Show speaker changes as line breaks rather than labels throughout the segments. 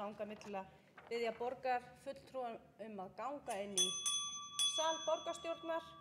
langar mig til að biðja borgarfulltrúa að ganga inn í sal borgarstjórnar.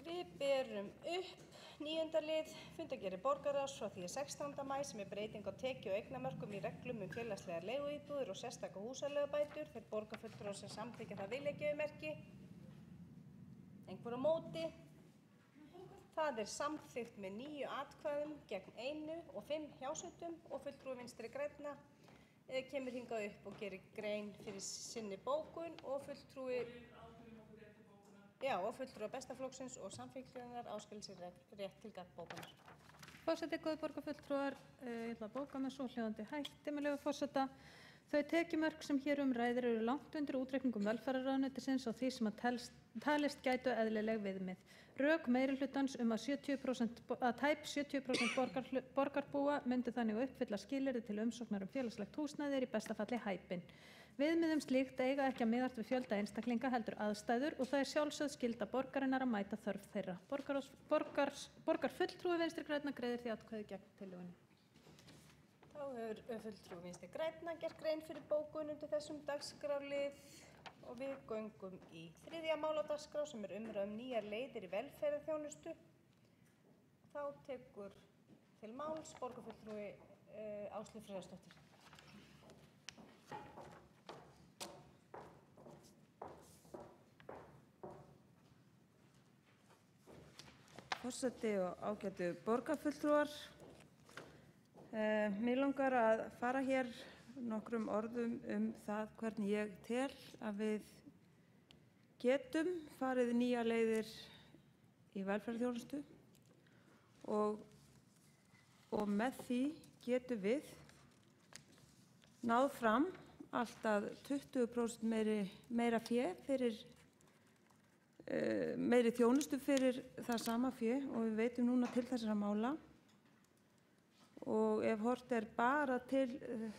Við berum upp 9. lið fundargerðir borgarráðs frá því 16. maí sem breyting á tekju- og eignamörkum í reglum félagslegar leiguíbúðir og sérstaka húsaleigubætur. Þeir borgarfulltrúar sem samþykkja það viljagjöfumerki. Einhver á móti? Það samþykkt með 9 atkvæðum gegn 1 og 5 hjásundum og fulltrúi Vinstri grænna kemur hingað upp og gerir grein fyrir sinni bókun og fulltrúi Bestaflokksins og Samfylkingarinnar áskilur sér rétt til gagnbókunar.
Forseti, góðir borgarfulltrúar, ég ætla að bóka með svohljóðandi hætti, með leyfi forseta. Þau tekjumörk sem hér ræðir eru langt undir útreikningum velferðarráðuneytisins og því sem talist gætu eðlileg viðmið. Rök meirihlutans að tæp 70% borgarbúa myndu þannig uppfylla skilyrði til umsóknar félagslegt húsnæði í besta falli hæpin. Viðmiðum slíkt eiga ekki að miðast við fjölda einstaklinga heldur aðstæður og það sjálfsögð skylda borgarinnar að mæta þörf þeirra. Borgarfulltrúi Vinstri grænna greiðir því atkvæði gegn tillögunni.
Þá hefur fulltrúi Vinstri grænna gert grein fyrir bókun undir þessum dagskrárlið og við göngum í 3. mál á dagskrá sem umræða nýjar leiðir í velferðarþjónustu. Þá tekur til máls borgarfulltrúi Áslaug Friðjónsdóttir.
Forseti og ágætu borgarfulltrúar. Mig langar að fara hér nokkrum orðum það hvernig ég tel að við getum farið nýjar leiðir í velferðarþjónustu og með því getum við náð fram allt að 20% meira fé fyrir meiri þjónustu fyrir það sama fé og við veitum núna til þessara mála. Og ef hort bara til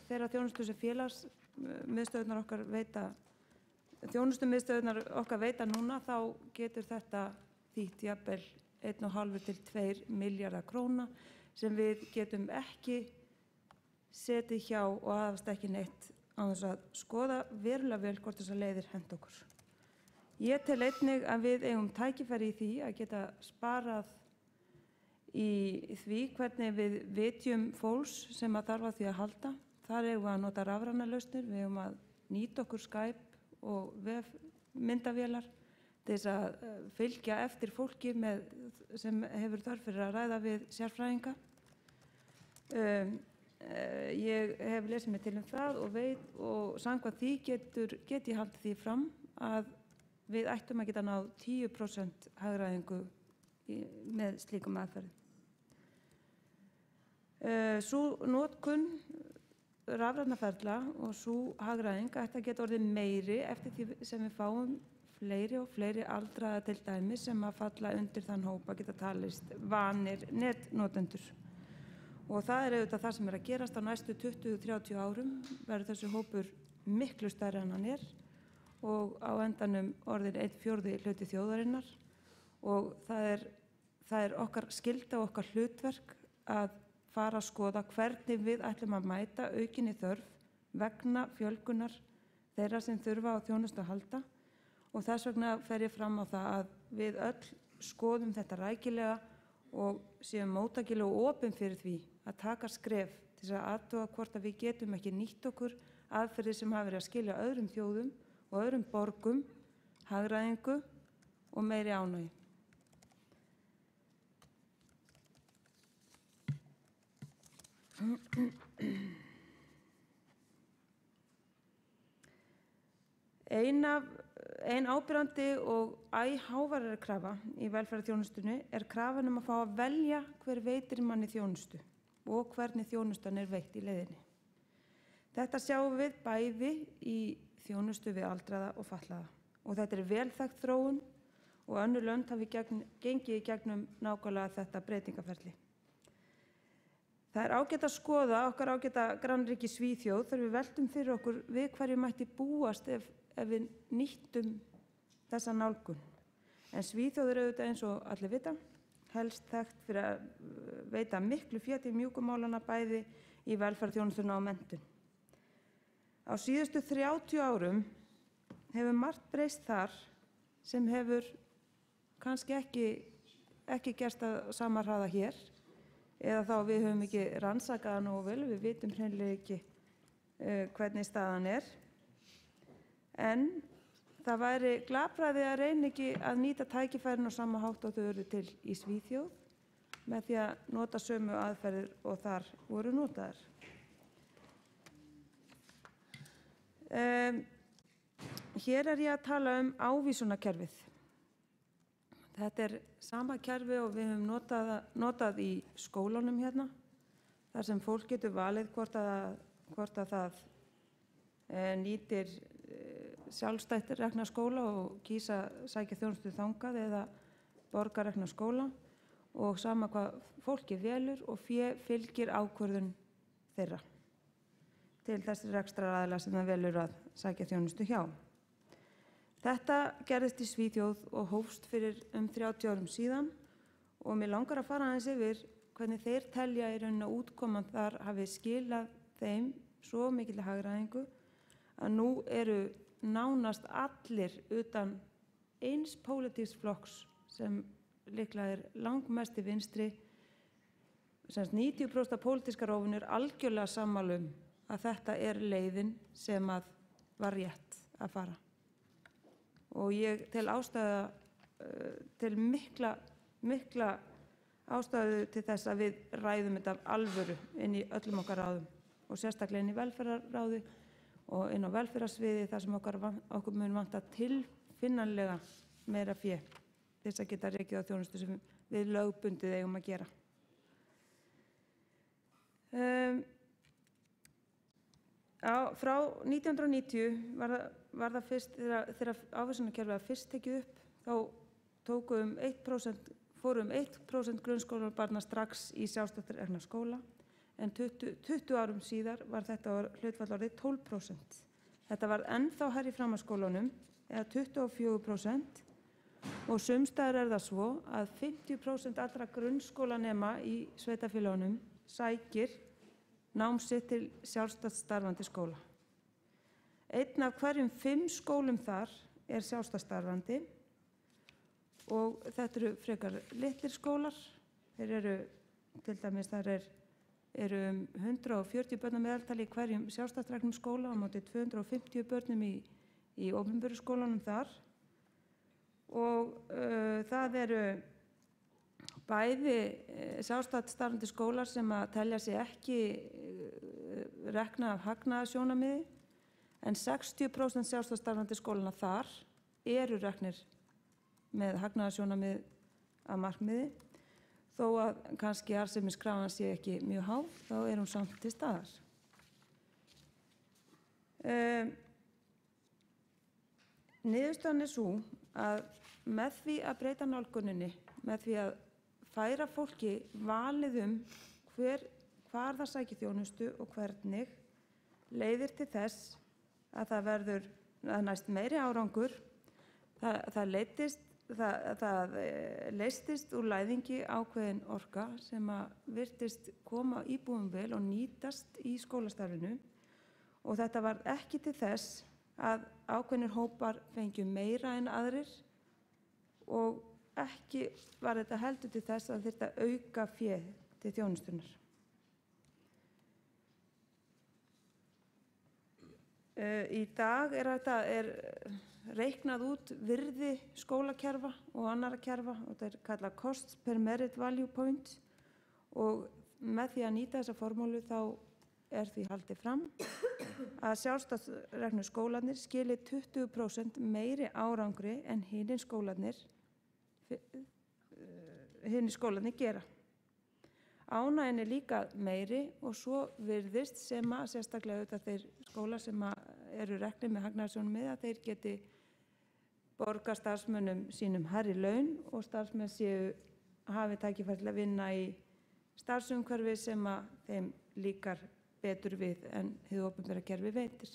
þeirra þjónustu sem félagsmiðstöðvarnar okkar veita, þjónustumiðstöðvarnar okkar veita núna, þá getur þetta þýtt jafnvel 1,5 til 2 milljarða króna sem við getum ekki setið hjá og aðhafst ekki neitt án þess að skoða verulega vel hvort þessar leiðir henta okkur. Ég tel einnig að við eigum tækifæri í því að geta sparað í því hvernig við vitjum fólks sem að þarf að því að halda. Þar eigum við að nota rafrænar lausnir, við eigum að nýta okkur Skype og vefmyndavélar til þess að fylgja eftir fólki sem hefur þörf fyrir að ræða við sérfræðinga. Ég hef lesið mig til það og veit og samkvæmt því get ég haldið því fram að við ættum að geta náð 10% hagræðingu með slíkum aðferðum. Sú notkun rafrænna ferla og sú hagræðing ætti að geta orðið meiri eftir því sem við fáum fleiri og fleiri aldraða til dæmis sem að falla undir þann hóp að geta talist vanir netnotendur. Og það auðvitað það sem að gerast á næstu 20-30 árum, verður þessi hópur miklu stærri en hann og á endanum orðin 1/4 hluti þjóðarinnar og það okkar skylda og okkar hlutverk að fara að skoða hvernig við ætlum að mæta aukinni þörf vegna fjölgunar þeirra sem þurfa á þjónustu að halda og þess vegna fer ég fram á það að við öll skoðum þetta rækilega og séum móttækileg og opin fyrir því að taka skref til að athuga hvort að við getum ekki nýtt okkur aðferðir sem hafa verið að skilja öðrum þjóðum og öðrum borgum, hagræðingu og meiri ánægju. Ein áberandi og háværari krafa í velferðarþjónustunni krafan að fá að velja hver veitir manni þjónustu og hvernig þjónustan veitt í leiðinni. Þetta sjáum við bæði í þjónustu við aldraða og fatlaða og þetta vel þekkt þróun og önnur lönd hafi gengið í gegnum nákvæmlega þetta breytingaferli. Það ágætt að skoða okkar ágæta grannríki Svíþjóð þegar við veltum fyrir okkur við hverju mætti búast ef við nýttum þessa nálgun. En Svíþjóð auðvitað eins og allir vita, helst þekkt fyrir að veita miklu fé til mjúkumálana bæði í velferðarþjónustuna og menntun. Á síðustu 30 árum hefur margt breyst þar sem hefur kannski ekki gerst að sama hraða hér eða þá við höfum ekki rannsakað nógu vel, við vitum hreinlega ekki hvernig staðan en það væri glapræði að reyna ekki að nýta tækifærin á sama hátt og þau eru til í Svíþjóð með því að nota sömu aðferðir og þar voru notaðar. Hér ég að tala ávísunarkerfið. Þetta sama kerfi og við höfum notað í skólanum hérna, þar sem fólk getur valið hvort að það nýtir sjálfstætt rekna skóla og kýsa sækja þjónustu þangað eða borgarrekna skóla og sama hvað fólki velur og fylgir ákvörðun þeirra til þessir rekstraraðila sem það velur að sækja þjónustu hjá. Þetta gerðist í Svíþjóð og hófst fyrir 30 árum síðan og mér langar að fara aðeins yfir hvernig þeir telja í rauninni að útkoman þar hafi skilað þeim svo mikilli hagræðingu að nú eru nánast allir utan eins pólitísks flokks sem líklega langmest í vinstri, sem 90% af pólitíska rófinu algjörlega sammála að þetta leiðin sem að var rétt að fara. Og ég tel mikla ástæðu til þess að við ræðum þetta af alvöru inn í öllum okkar ráðum og sérstaklega inn í velferðarráði og inn á velferðarsviði þar sem okkur mun vanta tilfinnanlega meira fé til þess að geta rekið á þjónustu sem við lögbundið eigum að gera. Frá 1990 var það fyrst, þegar ávísunarkerfið var fyrst tekið upp, þá fóru 1% grunnskólabarna strax í sjálfstætt rekna skóla, en 20 árum síðar var þetta hlutfall orðið 12%. Þetta var ennþá hærra í framhaldsskólunum, eða 24%, og sums staðar það svo að 50% allra grunnskólanema í sveitarfélögunum sækir nám sitt til sjálfstætt starfandi skóla. Einn af hverjum 5 skólum þar sjálfstætt starfandi og þetta eru frekar litlir skólar. Þeir eru, til dæmis, þar eru 140 börn að meðaltali í hverjum sjálfstætt reknum skóla á móti 250 börnum í opinberu skólanum þar og það eru bæði sjálfstætt starfandi skólar sem að telja sig ekki rekna af hagnaðarsjónarmiði en 60% sjálfstætt starfandi skólana þar eru reknir með hagnaðarsjónarmið að markmiði þó að kannski arðsemiskrafan sé ekki mjög há, þá hún samt til staðar. Niðurstaðan sú að með því að breyta nálguninni, með því að færa fólki valið hvar það sækir þjónustu og hvernig leiðir til þess að það verður að næst meiri árangur. Það leystist úr læðingi ákveðin orka sem að virtist koma íbúum vel og nýtast í skólastarfinu og þetta varð ekki til þess að ákveðnir hópar fengju meira en aðrir og ekki var þetta heldur til þess að þetta auka fé til þjónustunar. Í dag er reiknað út virði skólakerfa og annarra kerfa og þetta er kallað cost per merit value point og með því að nýta þessa formúlu þá er því haldið fram að sjálfstætt skólarnir skili 20% meiri árangri en hinir skólarnir gera. Ánægjan er líka meiri og svo virðist sem að sérstaklega auðvitað þeir skólar sem eru reknir með hagnaðarsjónarmið að þeir geti borga starfsmönnum sínum hærri laun og starfsmenn hafi tækifæri til að vinna í starfsumhverfi sem að þeim líkar betur við en hið opinbera kerfi veitir.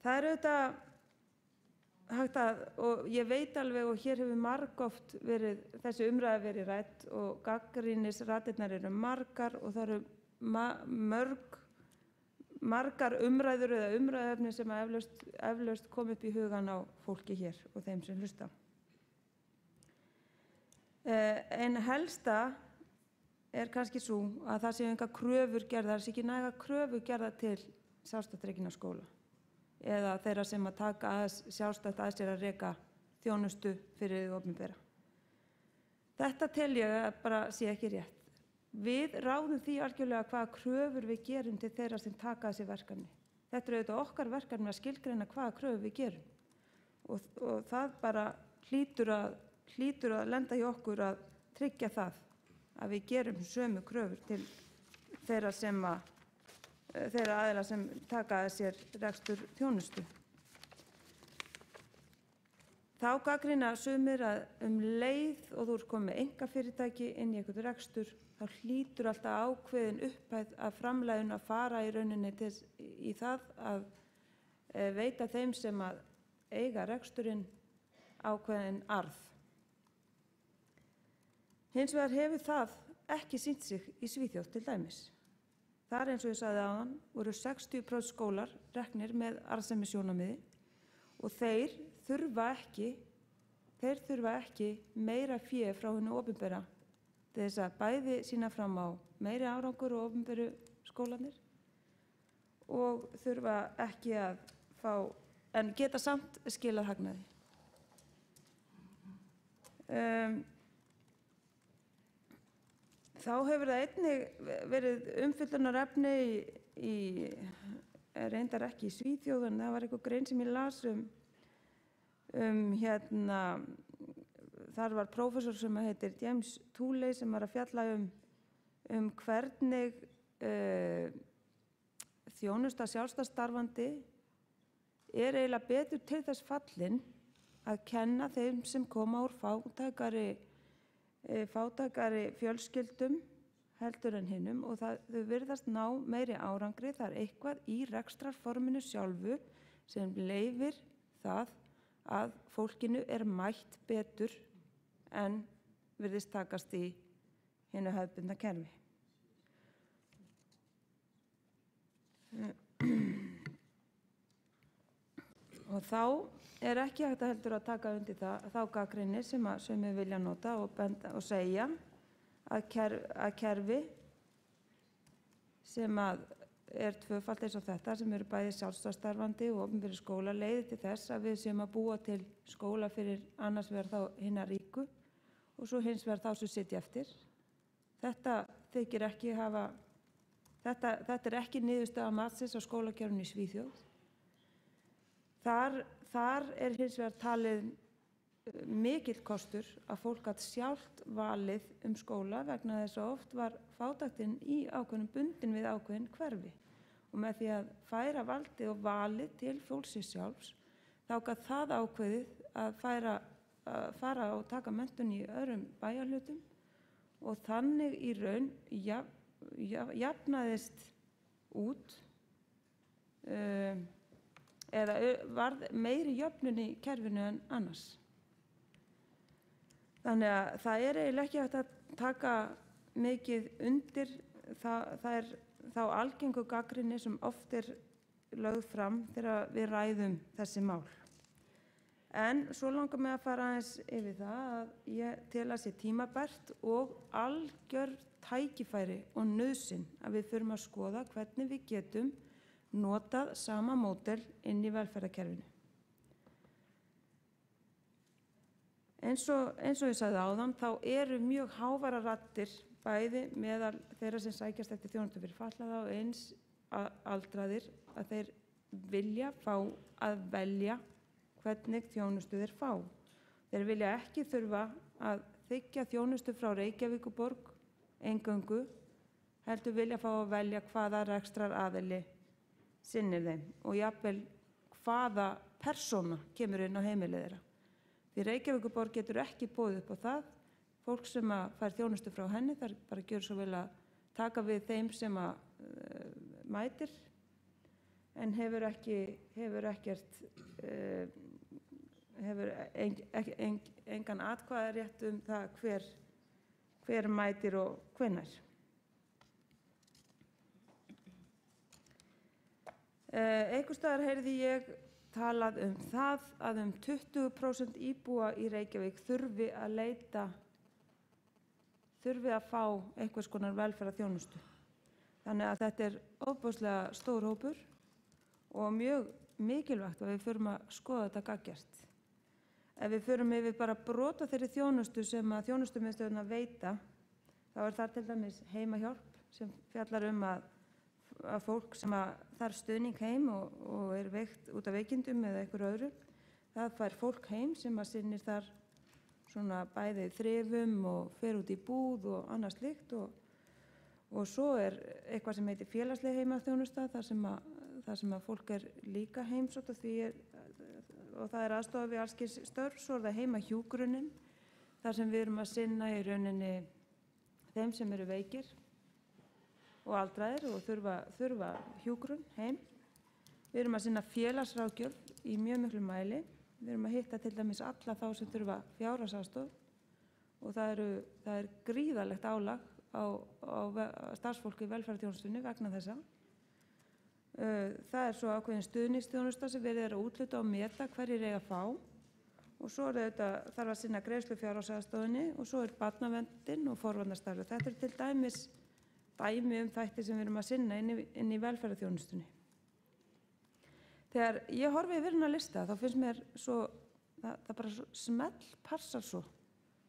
Það er auðvitað hægt að, og ég veit alveg og hér hefur margoft verið, þessi umræða verið rædd og gagnrýnisraddirnar eru margar og það eru margar umræður eða umræðuefni sem að eflaust kom upp í hugan á fólki hér og þeim sem hlusta. En helsta er kannski svo að það séu engar kröfur gerðar, það sé ekki nægar kröfur gerðar til sjálfstætt rekinna skóla eða þeirra sem að taka sjálfstætt að sér að reka þjónustu fyrir hið opinbera. Þetta tel ég að bara sé ekki rétt. Við ráðum því algjörlega hvaða kröfur við gerum til þeirra sem taka þessi verkefni. Þetta er auðvitað okkar verkefni að skilgreina hvaða kröfur við gerum og það bara hlýtur að lenda í okkur að tryggja það að við gerum sömu kröfur til þeirra aðila sem taka að sér rekstur þjónustu. Þá gagnrýna sumir að leið og þú ert komið með einkafyrirtæki inn í einhvern rekstur, þá hlýtur alltaf ákveðin upphæð af framlaginu að fara í rauninni í það að veita þeim sem að eiga reksturinn ákveðin arð. Hins vegar hefur það ekki sýnt sig í Svíþjóð til dæmis. Þar eins og ég sagði áðan voru 60% skólar reknir með arðsemissjónarmiði og þeir þurfa ekki meira fé frá hinu opinbera til þess að bæði sýna fram á meiri árangur og opinberu skólarnir og þurfa ekki að fá, en geta samt skilað hagnaði. Þá hefur það einnig verið umfjöllunarefni reyndar ekki í Svíþjóð, en það var einhver grein sem ég las þar var prófessor sem heitir James Tooley sem var að fjalla hvernig þjónusta sjálfstætt-starfandi er eiginlega betur til þess fallin að kenna þeim sem koma úr fátækari fjölskyldum heldur en hinum og þau virðast ná meiri árangri. Það er eitthvað í rekstrarforminu sjálfu sem leyfir það að fólkinu er mætt betur en virðist takast í hinu hefðbundna kerfi. Og þá er ekki hægt að heldur að taka undir þá gagnrýni sem við vilja nota og segja að kerfi sem er tvöfalt eins og þetta, sem eru bæði sjálfstætt-starfandi og opinberir skólar, leiðir til þess að við séum að búa til skóla fyrir annars vegar þá hina ríku og svo hins vegar þá sem sitja eftir. Þetta er ekki niðurstaða matsins á skólakerfinu í Svíþjóð. Þar er hins vegar talið mikill kostur að fólk gat sjálft valið skóla vegna þess að oft var fátæktin í ákveðnum bundin við ákveðin hverfi og með því að færa valdið og valið til fólksins sjálfs þá gat það ákveðið að fara og taka menntun í öðrum bæjarhlutum og þannig í raun jafnaðist út eða varð meiri jöfnun í kerfinu en annars. Þannig að það er eiginlega ekki hægt að taka mikið undir, það þá algengu gagnrýni sem oft lögð fram þegar við ræðum þessi mál. En svo langar mig að fara aðeins yfir það að ég tel að sé tímabært og algjör tækifæri og nauðsyn að við förum að skoða hvernig við getum notað sama módel inn í velferðarkerfinu. Eins og ég sagði áðan, þá eru mjög háværar raddir bæði meðal þeirra sem sækjast eftir þjónustu fyrir fatlaða og eins aldraðir að þeir vilja fá að velja hvernig þjónustu þeir fá. Þeir vilja ekki þurfa að þiggja þjónustu frá Reykjavíkurborg eingöngu, heldur vilja fá að velja hvaða rekstraraðili sinnir þeim og jafnvel hvaða persóna kemur inn á heimilið þeirra. Því Reykjavíkurborg getur ekki boðið upp á það. Fólk sem fær þjónustu frá henni þarf bara að gjöra svo vel að taka við þeim sem mætir en hefur engan atkvæðarétt það hver mætir og hvenær. Einhvers staðar heyrði ég talað það að 20% íbúa í Reykjavík þurfi að fá einhvers konar velferðarþjónustu. Þannig að þetta ofboðslega stór hópur og mjög mikilvægt að við förum að skoða þetta gagngert. Ef við förum yfir bara brot af þeirri þjónustu sem að þjónustumiðstöðvarnar veita, þá það til dæmis heimahjálp sem fjallar að fólk sem þarf stuðning heim og veikt út af veikindum eða einhverju öðru, það fær fólk heim sem sinnir þar svona bæði þrifum og fer út í búð og annað slíkt og svo eitthvað sem heitir félagsleg heimaþjónusta þar sem að fólk líka heimsótt og það aðstoða við alls kyns störf. Svo það heimahjúkrunin þar sem við erum að sinna í rauninni þeim sem eru veikir og aldraðir og þurfa hjúkrun heim. Við erum að sinna félagsráðgjöf í mjög miklu mæli. Við erum að hitta til dæmis alla þá sem þurfa fjárhagsaðstoð og það gríðarlegt álag á starfsfólki í velferðarþjónustunni vegna þessa. Það svo ákveðin stuðningsþjónusta sem verið að úthluta og meta hverjir eiga að fá og svo þarf að sinna greiðslu fjárhagsaðstoðinni og svo barnaverndin og forvarnarstarfið. Þetta til dæmi þætti sem við erum að sinna inn í velferðarþjónustunni. Þegar ég horfi yfir þennan lista þá finnst mér það bara smellpassar svo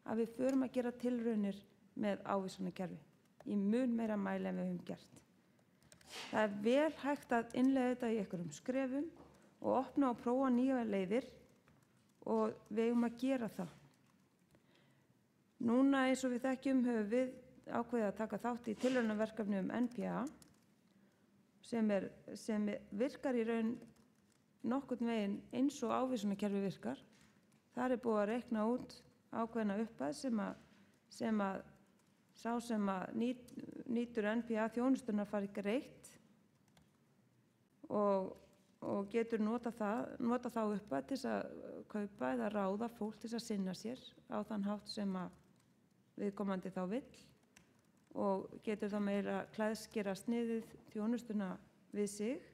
að við förum að gera tilraunir með ávísunarkerfi í mun meira mæli en við höfum gert. Það vel hægt að innleiða þetta í einhverjum skrefum og opna og prófa nýjar leiðir og við eigum að gera það. Núna eins og við þekkjum höfum við ákveðið að taka þátt í tilraunaverkefni NPA sem virkar í raun nokkurn veginn eins og ávísunarkerfi virkar. Þar búið að reikna út ákveðna upphæð sem að sá sem nýtur NPA þjónustunnar fari greitt og getur nota þá upphæð til að kaupa eða ráða fólk til að sinna sér á þann hátt sem að viðkomandi þá vill og getur þá meira klæðskera sniðið þjónustuna við sig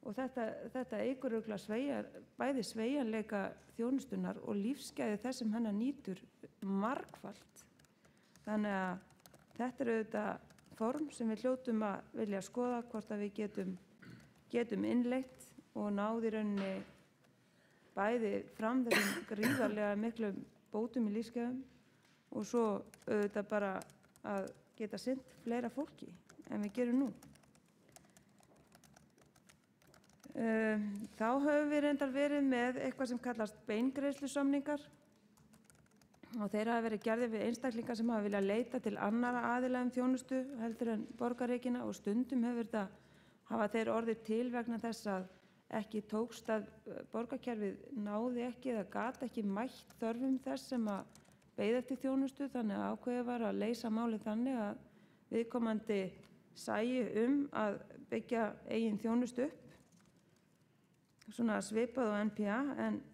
og þetta eykur örugglega bæði sveigjanleika þjónustunnar og lífsgæði þess sem hennar nýtur margfalt. Þannig að þetta auðvitað form sem við hljótum að vilja skoða hvort að við getum innleitt og náð í rauninni bæði fram þessum gríðarlega miklu bótum í lífsgæðum og svo auðvitað bara að geta sinnt fleira fólki en við gerum nú. Þá höfum við reyndar verið með eitthvað sem kallast beingreiðslusamningar og þeir hafa verið gerðir við einstaklingar sem hafa viljað leita til annarra aðila þjónustu heldur en borgarreikina og stundum hafa þeir orðið til vegna þess að ekki tókst að borgarkerfið náði ekki eða gat ekki mætt þörfum þess sem að beið eftir þjónustu, þannig að ákveðið var að leysa málið þannig að viðkomandi sæi að byggja eigin þjónustu upp, svona svipað á NPA,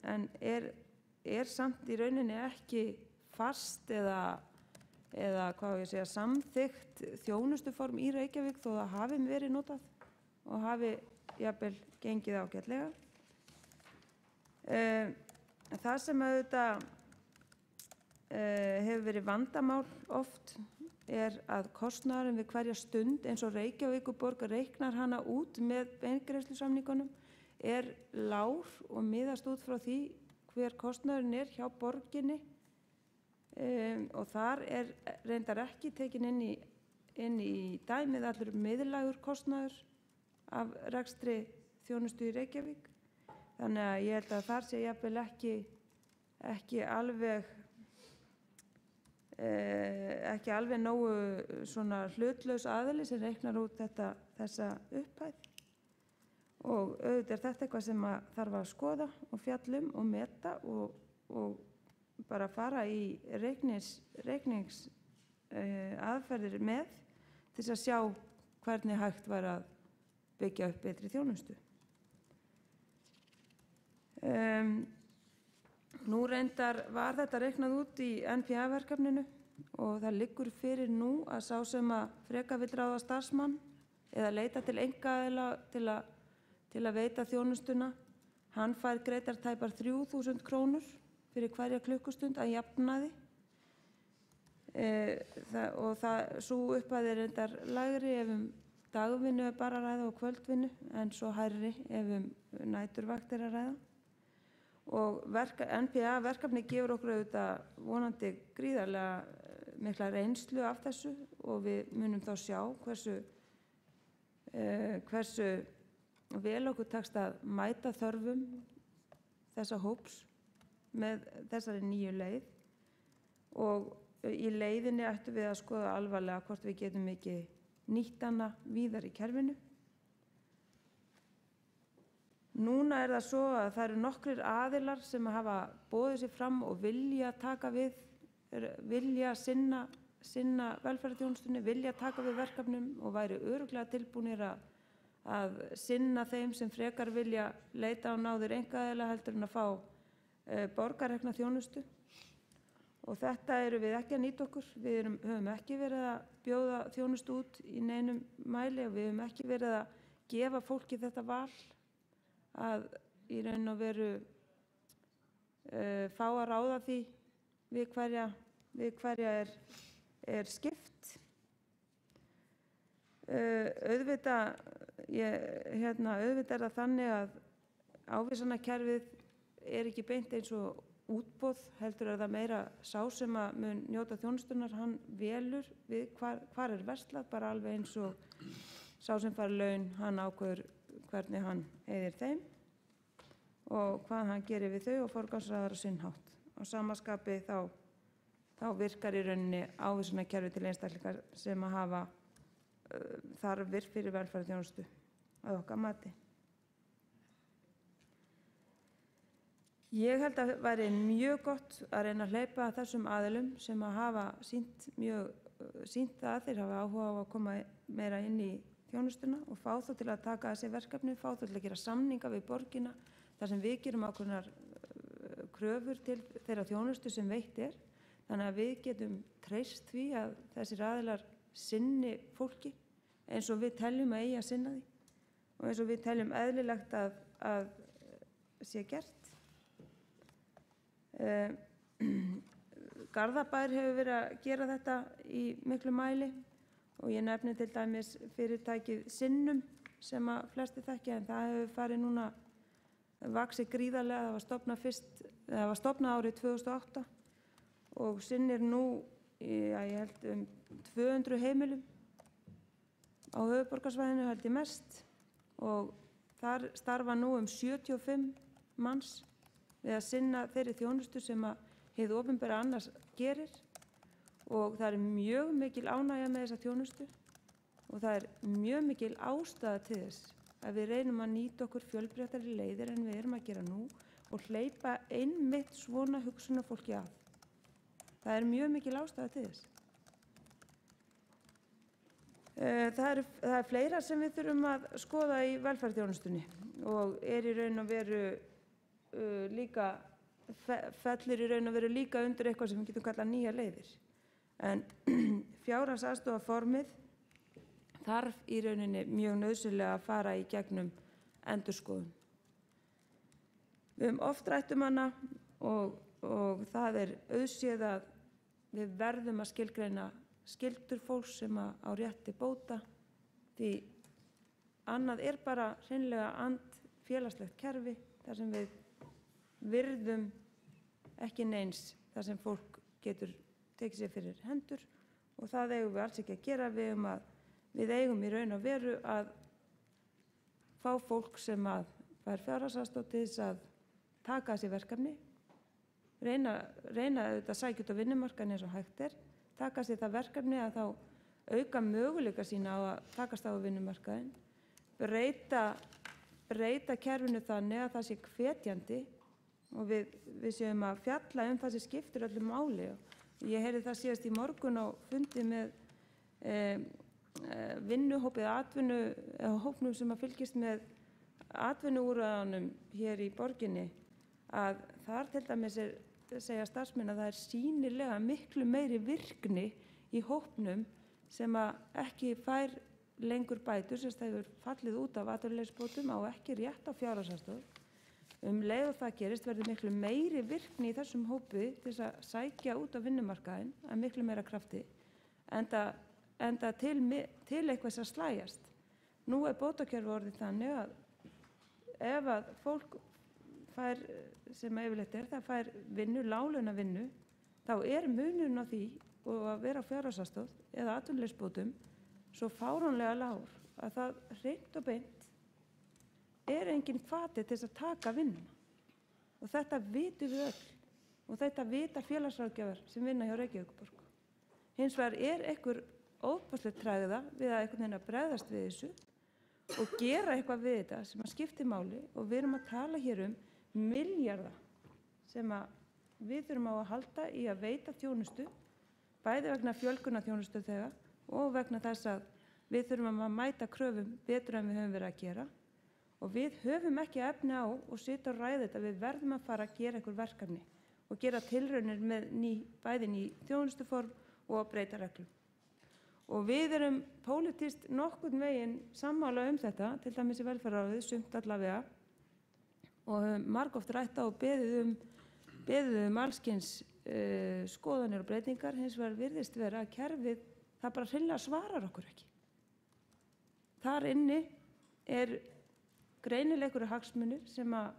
en er samt í rauninni ekki fast eða eða hvað á ég að segja, samþykkt þjónustuform í Reykjavík þó það hafi verið notað og hafi jafnvel gengið ágætlega. Það sem auðvitað hefur verið vandamál oft að kostnaðurinn við hverja stund eins og Reykjavíkurborg reiknar hana út með beingreiðslusamningunum lágur og miðast út frá því hver kostnaðurinn hjá borginni og þar reyndar ekki tekin inn í dæmið allur miðlægur kostnaður af rekstri þjónustu í Reykjavík. Þannig að ég held að þar sé jafnvel ekki alveg nógu svona hlutlaus aðili sem reiknar út þessa upphæð. Og auðvitað þetta eitthvað sem þarf að skoða og fjallum og meta og bara fara í reiknings aðferðir með til þess að sjá hvernig hægt var að byggja upp betri þjónustu. Nú reyndar var þetta reiknað út í NPA-verkefninu og það liggur fyrir nú að sá sem að frekar vill ráða starfsmann eða leita til einkaaðila til að veita þjónustuna, hann fær greiddar tæpar 3.000 krónur fyrir hverja klukkustund að jafnaði sú upphæð reyndar lægri ef dagvinnu bara að ræða og kvöldvinnu en svo hærri ef næturvakt að ræða. Og NPA-verkefni gefur okkur auðvitað vonandi gríðarlega mikla reynslu af þessu og við munum þá sjá hversu vel okkur tekst að mæta þörfum þessa hóps með þessari nýju leið og í leiðinni ættum við að skoða alvarlega hvort við getum ekki nýtt hana víðar í kerfinu. Núna það svo að það eru nokkrir aðilar sem hafa boðið sig fram og vilja taka við, vilja sinna velferðarþjónustunni, vilja taka við verkefnum og væri örugglega tilbúnir að sinna þeim sem frekar vilja leita á náðir einkaaðila heldur en að fá borgarrekna þjónustu. Og þetta erum við ekki að nýta okkur. Við höfum ekki verið að bjóða þjónustu út í neinum mæli og við höfum ekki verið að gefa fólki þetta val að í raun og veru fá að ráða því við hverja skipt. Auðvitað það þannig að ávísanakerfið ekki beint eins og útboð, heldur það meira sá sem að mun njóta þjónustunar, hann velur við hvar verslað, bara alveg eins og sá sem fær laun, hann ákveður hvernig hann eyðir þeim og hvað hann gerir við þau og forgangsraðar á sinn hátt. Á sama skapi þá virkar í rauninni ávísanakerfi til einstaklingar sem að hafa þarfir fyrir velferðarþjónustu að okkar mati. Ég held að það væri mjög gott að reyna að hleypa þessum aðilum sem að hafa sýnt að þeir hafa áhuga á að koma meira inn í þjónustuna og fá þá til að taka þessi verkefni, fá þá til að gera samninga við borgina þar sem við gerum ákveðnar kröfur til þeirra þjónustu sem veitt þannig að við getum treyst því að þessir aðilar sinni fólki eins og við teljum að eigi að sinna því og eins og við teljum eðlilegt að sé gert. Garðabær hefur verið að gera þetta í miklu mæli og ég nefni til dæmis fyrirtækið Sinnum sem að flesti þekkja en það hefur farið núna vaxið gríðarlega. Það var stofnað árið 2008 og sinnir nú ég held 200 heimilum á höfuðborgarsvæðinu held ég mest og þar starfa nú 75 manns við að sinna þeirri þjónustu sem að hið opinbera annars gerir og það mjög mikil ánægja með þessa þjónustu og það mjög mikil ástæða til þess að við reynum að nýta okkur fjölbreyttari leiðir en við erum að gera nú og hleypa einmitt svona hugsunarfólki að. Það mjög mikil ástæða til þess. Það fleira sem við þurfum að skoða í velferðarþjónustunni og í raun og veru líka fellir í raun og veru líka undir eitthvað sem við getum kallað nýjar leiðir. En fjárhagsaðstoðarformið þarf í rauninni mjög nauðsynlega að fara í gegnum endurskoðun. Við höfum oft rætt hana og það auðséð að við verðum að skilgreina skyldur fólks sem á rétti bóta, því annað bara hreinlega andfélagslegt kerfi þar sem við virðum ekki neins þar sem fólk getur tekið sér fyrir hendur, og það eigum við alls ekki að gera. Við eigum í raun og veru að fá fólk sem fær fjárhagsaðstoð til þess að taka að sér verkefni, reyna að sækja út á vinnumarkaðinn eins og hægt taka sér það verkefni að þá auka möguleika sína á að takast á vinnumarkaðinn, breyta kerfinu þannig að það sé hvetjandi og við séum að fjalla það sem skiptir öllu máli. Ég heyrði það síðast í morgun á fundi með vinnuhópið hópnum sem að fylgist með atvinnuúrræðunum hér í borginni, að þar til dæmis segja starfsmenn að það sýnilega miklu meiri virkni í hópnum sem að ekki fær lengur bætur, sem hefur fallið út af atvinnuleysisbótum, á ekki rétt á fjárhagsaðstoð. Leið og það gerist verður miklu meiri virkni í þessum hópi til þess að sækja út á vinnumarkaðinn að miklu meira krafti, enda til eitthvað að slægjast. Nú bótakerfi orðið þannig að ef að fólk fær, sem yfirleitt það fær vinnu, láglaunavinnu, þá munurinn á því og að vera á fjárhagsaðstoð eða atvinnuleysisbótum svo fáránlega lágur að það hreint og beint engin hvati til þess að taka vinnuna. Og þetta vitum við öll, og þetta vita félagsráðgjafar sem vinna hjá Reykjavíkurborg. Hins vegar einhver óbærslega tregða við að einhvern veginn að bregðast við þessu og gera eitthvað við þetta sem að skipti máli, og við erum að tala hér milljarða sem að við þurfum á að halda í að veita þjónustu, bæði vegna fjölgunar þjónustuþega og vegna þess að við þurfum að mæta kröfum betur en við höfum verið að gera. Og við höfum ekki efni á og sitja og ræða þetta. Við verðum að fara að gera einhver verkefni og gera tilraunir með bæði ný þjónustuform og að breyta reglum. Og við erum pólitískt nokkurn veginn sammála þetta, til dæmis í velferðarráðið, sumt allavega, og höfum margoft rætt á og beðið alls kyns skoðanir og breytingar. Hins vegar virðist vera að kerfið það bara hreinlega svarar okkur ekki. Þar inni greinilegur hagsmunir sem að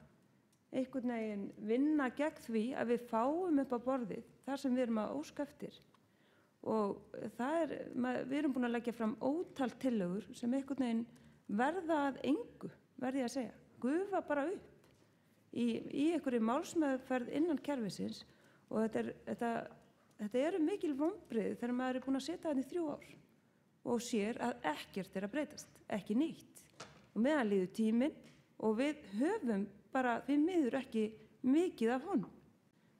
einhvern veginn vinna gegn því að við fáum upp á borðið þar sem við erum að óska eftir. Og við erum búin að leggja fram ótal tillögur sem einhvern veginn verða að engu, verði ég að segja, gufa bara upp í einhverju málsmeðferð innan kerfisins, og þetta eru mikil vonbrigði þegar maður búin að sitja þarna í 3 ár og sér að ekkert að breytast, ekki nýtt. Og meðan líður tíminn og við höfum bara því miður ekki mikið af honum.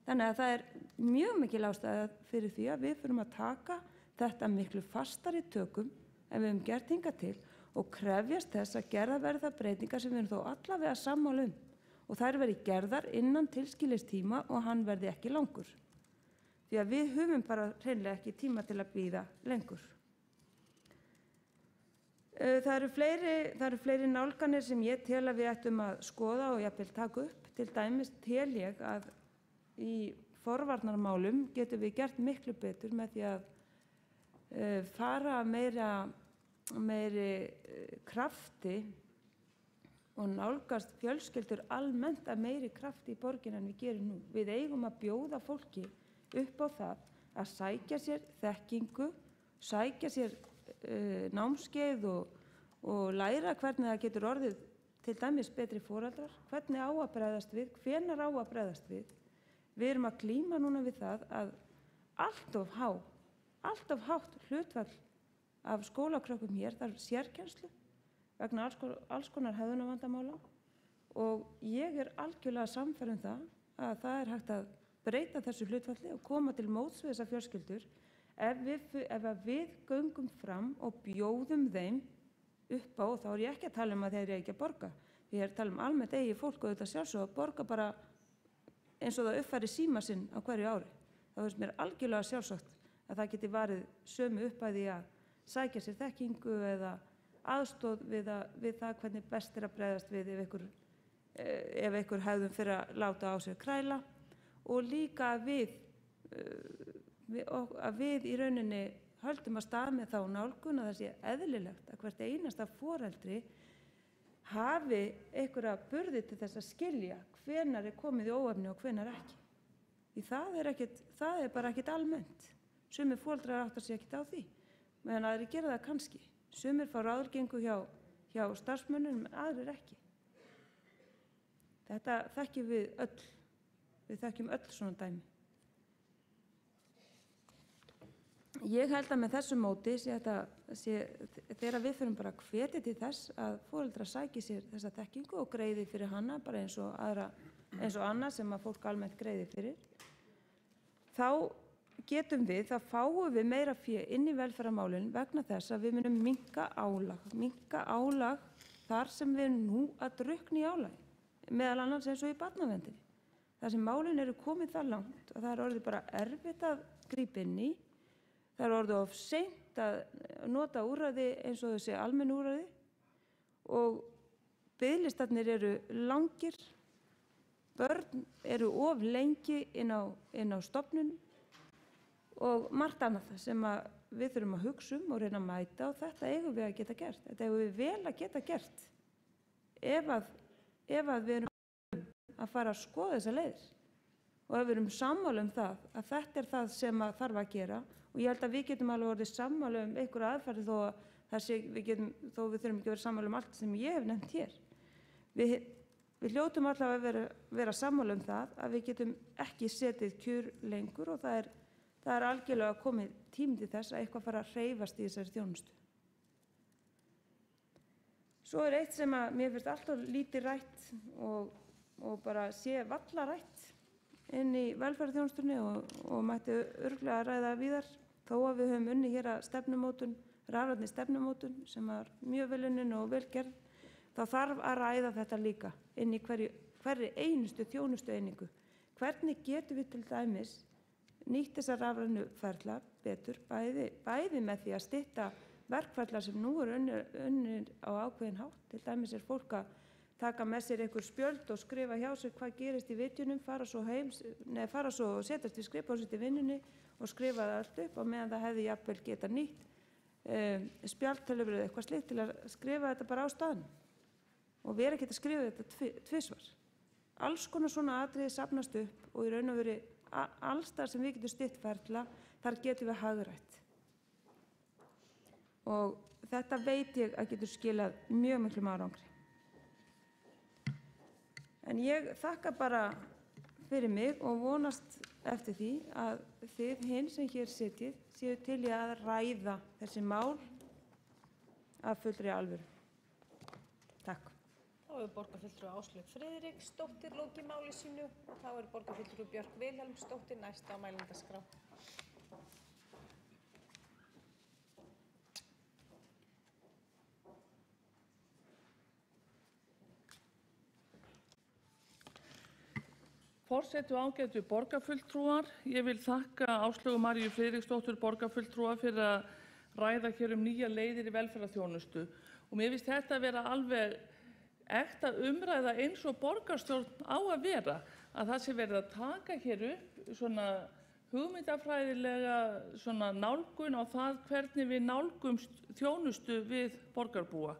Þannig að það mjög mikil ástæða fyrir því að við förum að taka þetta miklu fastari tökum en við höfum gert hingað til og krefjast þess að gerða verða breytingar sem við erum þó allavega sammála og þær verði gerðar innan tilskilins tíma og hann verði ekki langur. Því að við höfum bara hreinlega ekki tíma til að bíða lengur. Það eru fleiri nálganir sem ég tel að við ættum að skoða og jafnvel taka upp. Til dæmis tel ég að í forvarnarmálum getum við gert miklu betur með því að fara meiri krafti og nálgast fjölskyldur almennt að meiri krafti í borginni en við gerum nú. Við eigum að bjóða fólki upp á það að sækja sér þekkingu, sækja sér námskeið og læra hvernig það getur orðið til dæmis betri foreldrar, hvernig á að bregðast við, hvenær á að bregðast við. Við erum að glíma núna við það að allt of hátt hlutfall af skólakrökkum hér þarf sérkennslu vegna alls konar hegðunarvandamála, og ég algjörlega sannfærð það að það hægt að breyta þessu hlutfalli og koma til móts við þessar fjölskyldur ef við göngum fram og bjóðum þeim upp á, og þá ég ekki að tala að þeir ekki að borga, því ég tala almennt eigi fólk og þetta sjálfsög að borga bara eins og það uppfæri síma sinn á hverju ári. Það finnst mér algjörlega sjálfsagt að það geti varið sömu upphæð í að sækja sér þekkingu eða aðstoð við það hvernig best að bregðast við ef einhver hegðun fyrir að láta á sér kræla, og líka að við í rauninni höldum að stað með þá nálgun að það sé eðlilegt að hvert einasta foreldri hafi einhverja burði til þess að skilja hvenær komið í óefni og hvenær ekki. Því það er bara ekkert almennt. Sumir foreldrar áttar sig ekkert á því, meðan aðrir gera það kannski. Sumir fá ráðgengu hjá starfsmönnum, en aðrir ekki. Þetta þekkjum við öll. Við þekkjum öll svona dæmi. Ég held að með þessu móti þegar við þurfum bara að hvetja til þess að foreldrar sæki sér þessa þekkingu og greiði fyrir hana, bara eins og annað sem að fólk almennt greiði fyrir, þá fáum við meira fé inn í velferðarmálin vegna þess að við munum minnka álag þar sem við erum nú að drukkna í álagi, meðal annars eins og í barnaverndinni. Þar sem málin eru komið það langt að það er orðið bara erfitt að grípa inn í. Það er orðið of seint að nota úrræði eins og þessi almenn úrræði, og biðlistarnir eru langir, börn eru of lengi inn á stofnun og margt annað sem við þurfum að hugsa og reyna að mæta, og þetta eigum við að geta gert. Þetta eigum við vel að geta gert ef við erum að fara að skoða þessa leiðir, og ef við erum sammála það að þetta er það sem þarf að gera. Og ég held að við getum alveg orðið sammála einhverja aðferði þó við þurfum ekki að vera sammála allt sem ég hef nefnt hér. Við hljótum allavega að vera sammála það að við getum ekki setið kjur lengur, og það er algjörlega komið tími til þess að eitthvað fara að hreyfast í þessari þjónustu. Svo er eitt sem að mér finnst alltaf lítið rætt og bara sé valla rætt inn í velferðarþjónustunni og mætti örugglega ræða víðar, þó að við höfum unnið hér að stefnumótun, rafrænni stefnumótun sem var mjög vel unnin og vel gerð, þá þarf að ræða þetta líka inn í hverri einustu þjónustueiningu. Hvernig getum við til dæmis nýtt þessa rafrænu ferla betur, bæði með því að stytta verkferla sem nú eru unnir á ákveðin hátt. Til dæmis er fólk að taka með sér einhver spjöld og skrifa hjá sig hvað gerist í vitjunum, fara svo og setjast við skrifborðið í vinnunni og skrifa það allt upp, og meðan það hefði jafnvel geta nýtt spjaldtölvur eða eitthvað slíkt til að skrifa þetta bara á staðnum og vera ekki að skrifa þetta tvisvar. Alls konar svona atriði safnast upp, og í raun og veru alls þar sem við getum stytt ferla, þar getum við hagrætt. Og þetta veit ég að getur skilað mjög miklum árangri. En ég þakka bara fyrir mig og vonast eftir því að þið hinn sem hér sitjið séu til í að ræða þessi mál af fullri alvöru. Takk.
Þá hefur borgarfulltrúi Áslaug Friðriksdóttir lokið máli sínu, og þá er borgarfulltrúi Björk Vilhelmsdóttir næst á mælendaskrá.
Forseti og ágætu borgarfulltrúar, ég vil þakka Áslaugu Maríu Friðriksdóttur borgarfulltrúa fyrir að ræða hér nýjar leiðir í velferðarþjónustu, og mér finnst þetta vera alveg ekta umræða eins og borgarstjórn á að vera, að það sé verið að taka hér upp svona hugmyndafræðilega svona nálgun á það hvernig við nálgumst þjónustu við borgarbúa.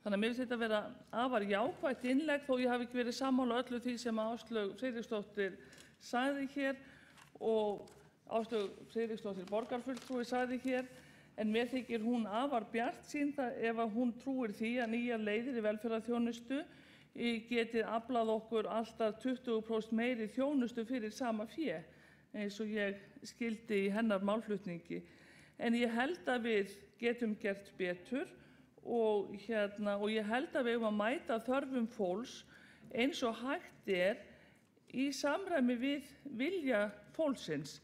Þannig að mér finnst þetta vera afar jákvætt innlegg, þó ég hafi ekki verið sammála öllu því sem Áslaug Friðriksdóttir sagði hér og Áslaug Friðriksdóttir borgarfulltrúi sagði hér, en mér þykir hún afar bjartsýn ef að hún trúir því að nýjar leiðir í velferðarþjónustu geti aflað okkur alltaf 20% meiri þjónustu fyrir sama fé, eins og ég skildi í hennar málflutningi. En ég held að við getum gert betur, og ég held að við eigum að mæta þörfum fólks eins og hægt í samræmi við vilja fólksins.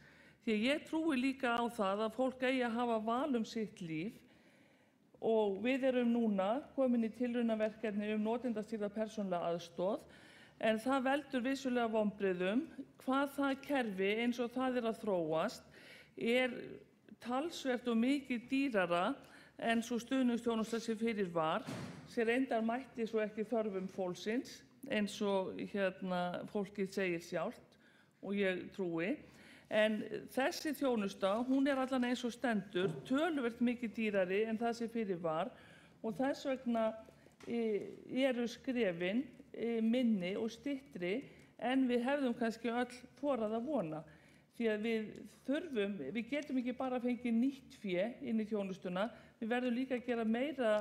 Því ég trúi líka á það að fólk eigi að hafa val sitt líf, og við erum núna komin í tilraunaverkefni notendastýrða persónulega aðstoð, en það veldur vissulega vonbrigðum hvað það kerfi eins og það að þróast talsvert og mikið dýrara en svo stuðningsþjónusta sem fyrir var, sem reyndar mætti svo ekki þörfum fólksins eins og fólkið segir sjálft og ég trúi. En þessi þjónusta, hún allan eins og stendur, töluvert mikið dýrari en það sem fyrir var og þess vegna eru skrefin minni og styttri en við hefðum kannski öll þorað að vona. Því að við getum ekki bara fengið nýtt fé inn í þjónustuna, við verðum líka að gera meira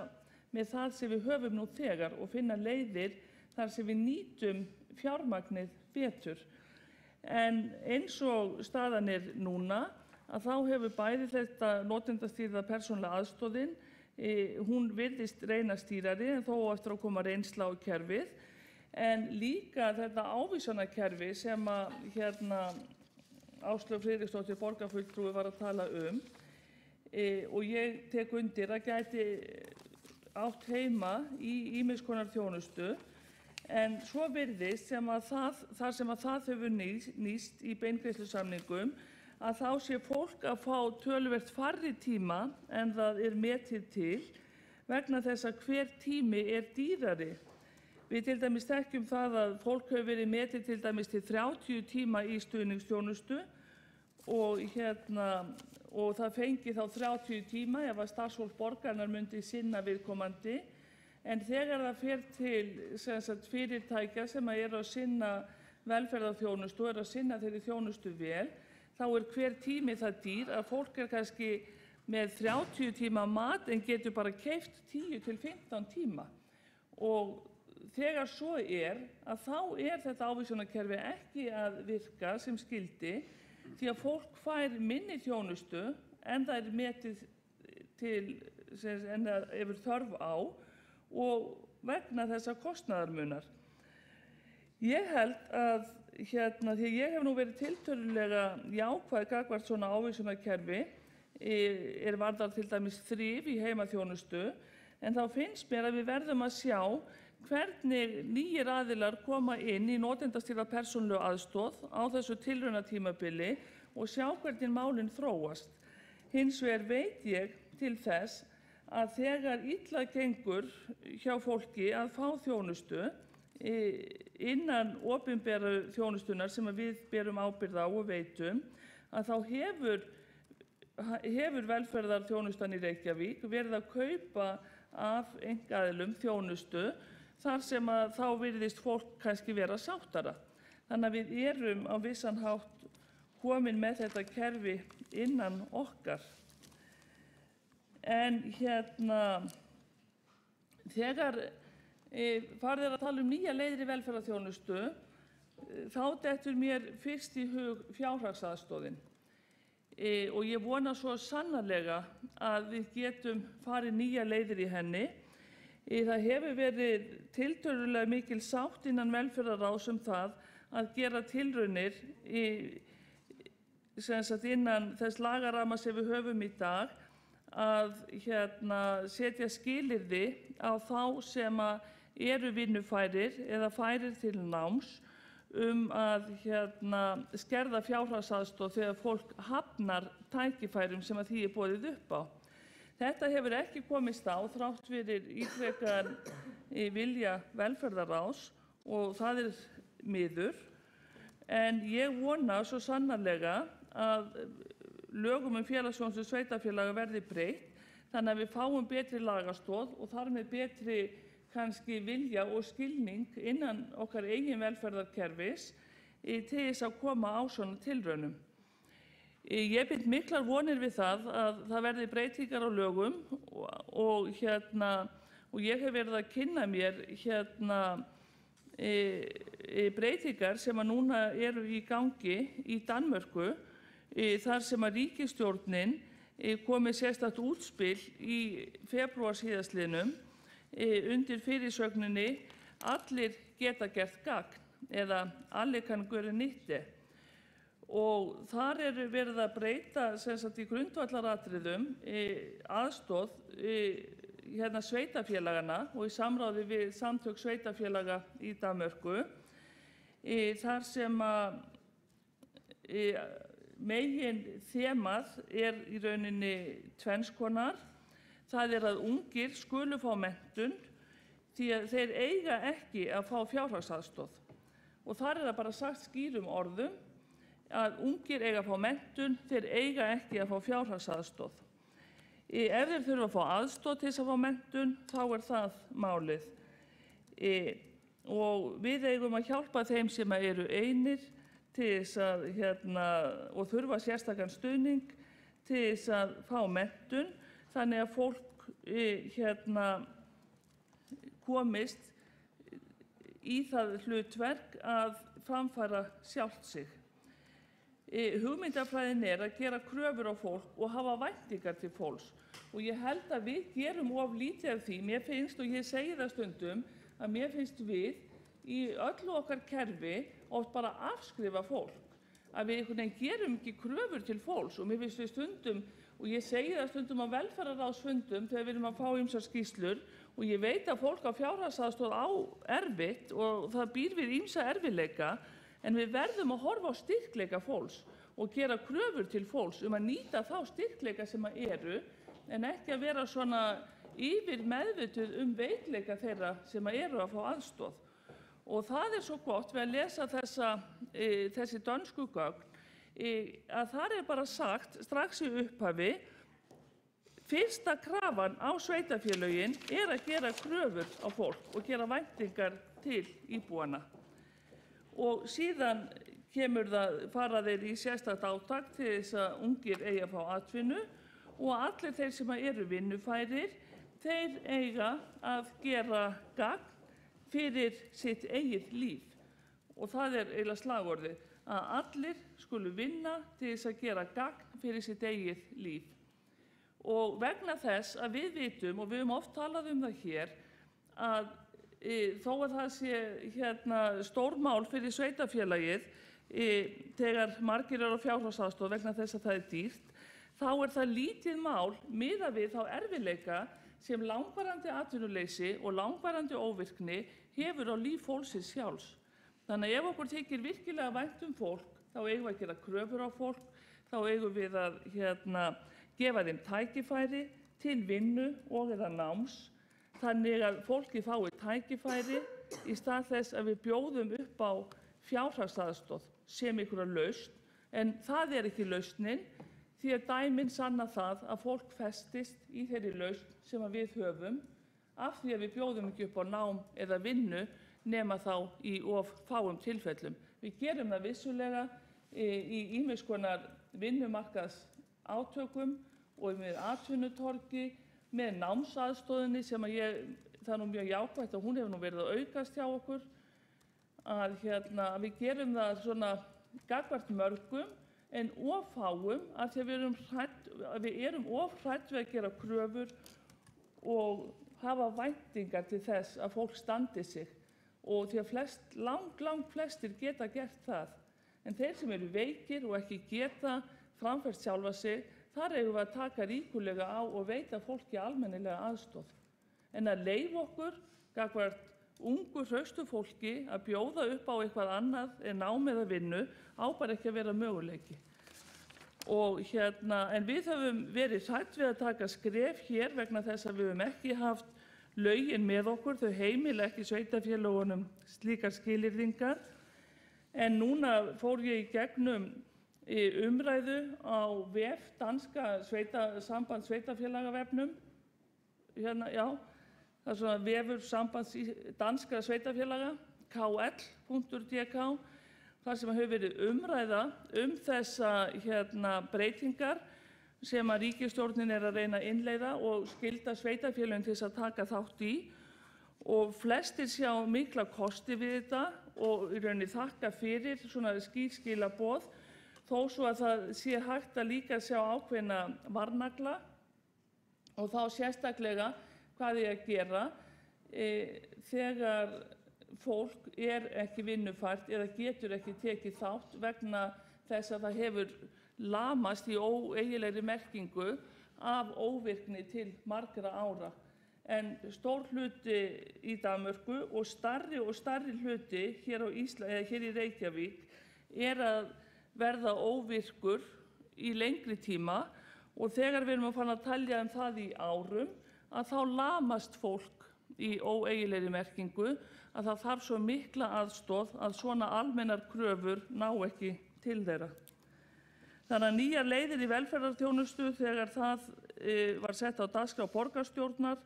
með það sem við höfum nú þegar og finna leiðir þar sem við nýtum fjármagnið betur. En eins og staðan núna, að þá hefur bæði þetta notendastýrða persónulega aðstoðin, hún virðist reynast dýrari en þó eftir að koma reynsla á kerfið, en líka þetta ávísanakerfi sem Áslaug Friðriksdóttir borgarfulltrúi var að tala og ég tek undir að gæti átt heima í ýmiss konar þjónustu, en svo virðist þar sem það hefur nýst í beingreiðslusamningum að þá sé fólk að fá töluvert færri tíma en það metið til vegna þess að hver tími dýrari. Við til dæmis þekkjum það að fólk hefur verið metið til dæmis til 30 tíma í stuðningsþjónustu og það fengi þá 30 tíma ef að starfsfólk borgarinnar myndi sinna viðkomandi. En þegar það fer til fyrirtækja sem eru að sinna velferðarþjónustu og eru að sinna þeirri þjónustu vel, þá hver tími það dýr að fólk kannski með 30 tíma mat en getur bara keypt 10 til 15 tíma. Og þegar svo að þá þetta ávísanakerfi ekki að virka sem skyldi því að fólk fær minni þjónustu en það metið til en það hefur þörf á og vegna þessa kostnaðarmunar. Ég held að því ég hef nú verið tiltölulega jákvæð gagnvart svona ávísanakerfi varðar til dæmis þrif í heimaþjónustu, en þá finnst mér að við verðum að sjá hvernig nýjir aðilar koma inn í notendastýrða persónulegu aðstoð á þessu tilraunatímabili og sjá hvernig málin þróast. Hins vegar veit ég til þess að þegar illa gengur hjá fólki að fá þjónustu innan opinberu þjónustunar sem við berum ábyrgð á og veitum, að þá hefur velferðarþjónustan í Reykjavík verið að kaupa af einkaaðilum þjónustu þar sem að þá virðist fólk kannski vera sáttara. Þannig að við erum á vissan hátt komin með þetta kerfi innan okkar. En þegar farið að tala nýja leiðir í velferðarþjónustu, þá dettur mér fyrst í hug fjárhagsaðstoðin. Og ég vona svo sannarlega að við getum farið nýja leiðir í henni. Það hefur verið tiltölulega mikil sátt innan velferðarráðs það að gera tilraunir innan þess lagaramma sem við höfum í dag að setja skilyrði á þá sem eru vinnufærir eða færir til náms að skerða fjárhagsaðstoð þegar fólk hafnar tækifærum sem að því boðið upp á. Þetta hefur ekki komist á þrátt fyrir ítrekkaðan vilja velferðarráðs og það miður, en ég vona svo sannarlega að lögum félagsþjónustu sveitarfélaga verði breytt þannig að við fáum betri lagastoð og þar með betri kannski vilja og skilning innan okkar eigin velferðarkerfis til þess að koma á svona tilraunum. Ég bind miklar vonir við það að það verði breytingar á lögum og ég hef verið að kynna mér breytingar sem að núna eru í gangi í Danmörku þar sem að ríkisstjórnin komið sérstakt útspil í febrúar síðastliðnum undir fyrirsögninni Allir geta gert gagn eða Alle kan gøre nytte. Og þar verið að breyta í grundvallaratriðum aðstoð sveitarfélagana og í samráði við samtök sveitarfélaga í Danmörku þar sem megin þemað í rauninni tvenns konar. Það að ungir skulu fá menntun því að þeir eiga ekki að fá fjárhagsaðstoð. Og þar það bara sagt skýrum orðum að ungir eiga að fá menntun, þeir eiga ekki að fá fjárhagsaðstoð. Ef þeir þurfa að fá aðstoð til þess að fá menntun, þá það málið. Og við eigum að hjálpa þeim sem eru einir til þess að og þurfa sérstakan stuðning til þess að fá menntun, þannig að fólk komist í það hlutverk að framfæra sjálft sig. Hugmyndafræðin að gera kröfur á fólk og hafa væntingar til fólks. Og ég held að við gerum of lítið af því. Mér finnst, og ég segi það stundum, að mér finnst við í öllu okkar kerfi oft bara afskrifa fólk. Að við einhvern veginn gerum ekki kröfur til fólks og mér finnst við stundum, og ég segi það stundum á velferðarráðsfundum þegar við erum að fá ýmsar skýrslur og ég veit að fólk á fjárhagsaðstoð á erfitt og það býr við ýmsa erfiðleika, en við verðum að horfa á styrkleika fólks og gera kröfur til fólks að nýta þá styrkleika sem eru, en ekki að vera svona yfir meðvituð veikleika þeirra sem eru að fá aðstoð. Og það svo gott við að lesa þessi dönsku gögn, að þar bara sagt strax í upphafi, fyrsta krafan á sveitarfélögin að gera kröfur á fólk og gera væntingar til íbúana. Og síðan fara þeir í sérstakt átak til þess að ungir eigi að fá atvinnu og allir þeir sem eru vinnufærir, þeir eiga að gera gagn fyrir sitt eigið líf. Og það eiginlega slagorðið, að allir skulu vinna til þess að gera gagn fyrir sitt eigið líf. Og vegna þess að við vitum, og við höfum oft talað það hér, að þó að það sé stórmál fyrir sveitarfélagið þegar margir eru á fjárhagsaðstoð vegna þess að það dýrt, þá það lítið mál miðað við þá erfiðleika sem langvarandi atvinnuleysi og langvarandi óvirkni hefur á líf fólksins sjálfs. Þannig að ef okkur þykir virkilega vænt fólk, þá eigum við að gera kröfur á fólk, þá eigum við að gefa þeim tækifæri til vinnu og eða náms, þannig að fólki fái tækifæri í stað þess að við bjóðum upp á fjárhagsaðstoð sem einhverja lausn, en það ekki lausnin, því að dæmin sanna það að fólk festist í þeirri lausn sem við höfum, af því að við bjóðum ekki upp á nám eða vinnu nema þá í of fáum tilfellum. Við gerum það vissulega í ýmiss konar vinnumarkaðsátökum og með atvinnutorgi, með námsaðstoðinni sem það mjög jákvætt að hún hefur verið að aukast hjá okkur, að við gerum það svona gagnvart mörgum en of fáum af því að við erum of hrædd við að gera kröfur og hafa væntingar til þess að fólk standi sig, og því að langt flestir geta gert það. En þeir sem eru veikir og ekki geta framfært sjálfa sig, þar eigum við að taka ríkulega á og veita fólki almennilega aðstoð. En að leyfa okkur gagnvart ungu hraustu fólki að bjóða upp á eitthvað annað en nám eða vinnu á bara ekki að vera möguleiki. En við höfum verið hrædd við að taka skref hér vegna þess að við höfum ekki haft lögin með okkur, þau heimila ekki sveitarfélögunum slíkar skilyrðingar. En núna fór ég í gegnum umræðu á vef danska sambands sveitarfélagavefnum, það svona vefur sambands danskra sveitarfélaga, kl.dk, þar sem hefur verið umræða þessa breytingar sem að ríkisstjórnin að reyna að innleiða og skylda sveitarfélögin til þess að taka þátt í, og flestir sjá mikla kosti við þetta og í rauninni þakka fyrir svona skýrskilaboð, þó svo að það sé hægt að líka sjá ákveðna varnagla, og þá sérstaklega hvað að gera þegar fólk ekki vinnufært eða getur ekki tekið þátt vegna þess að það hefur lamast í óeiginlegri merkingu af óvirkni til margra ára. En stór hluti í Danmörku og stærri hluti hér í Reykjavík að verða óvirkur í lengri tíma og þegar við erum að fara að telja það í árum að þá lamast fólk í óeiginlegri merkingu að það þarf svo mikla aðstoð að svona almennar kröfur ná ekki til þeirra. Þannig að nýjar leiðir í velferðarþjónustu þegar það var sett á dagskrá borgarstjórnar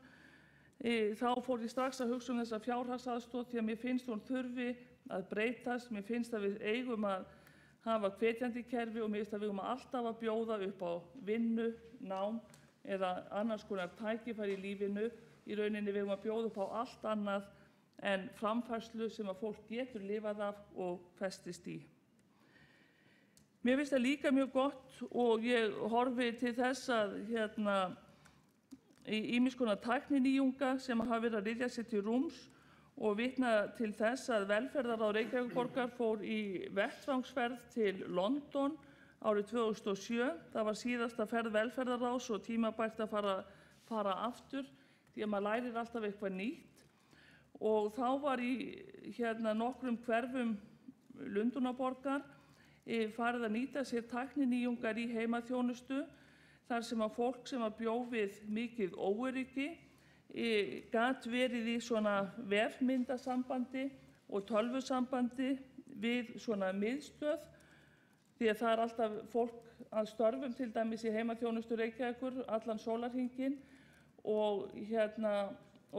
þá fór ég strax að hugsa þessa fjárhagsaðstoð því að mér finnst hún þurfi að breytast, mér finnst að við eigum að hafa hvetjandi kerfi og mér finnst að við eigum alltaf að bjóða upp á vinnu, nám eða annars konar tækifæri í lífinu. Í rauninni við eigum að bjóða upp á allt annað en framfærslu sem að fólk getur lifað af og festist í. Mér finnst það líka mjög gott og ég horfi til þess að ýmiss konar tækninýjunga sem hafa verið að ryðja sér til rúms og vitna til þess að velferðarráð Reykjavíkurborgar fór í vettvangsferð til London árið 2007. Það var síðasta ferð velferðarráðs og tímabært að fara aftur því að maður lærir alltaf eitthvað nýtt. Og þá var í nokkrum hverfum Lundúnaborgar farið að nýta sér tækninýjungar í heimaþjónustu þar sem að fólk sem að bjó við mikið óöryggi gat verið í svona vefmyndasambandi og tölvusambandi við svona miðstöð því að það er alltaf fólk að störfum til dæmis í heimaþjónustu Reykjavíkur allan sólarhringinn og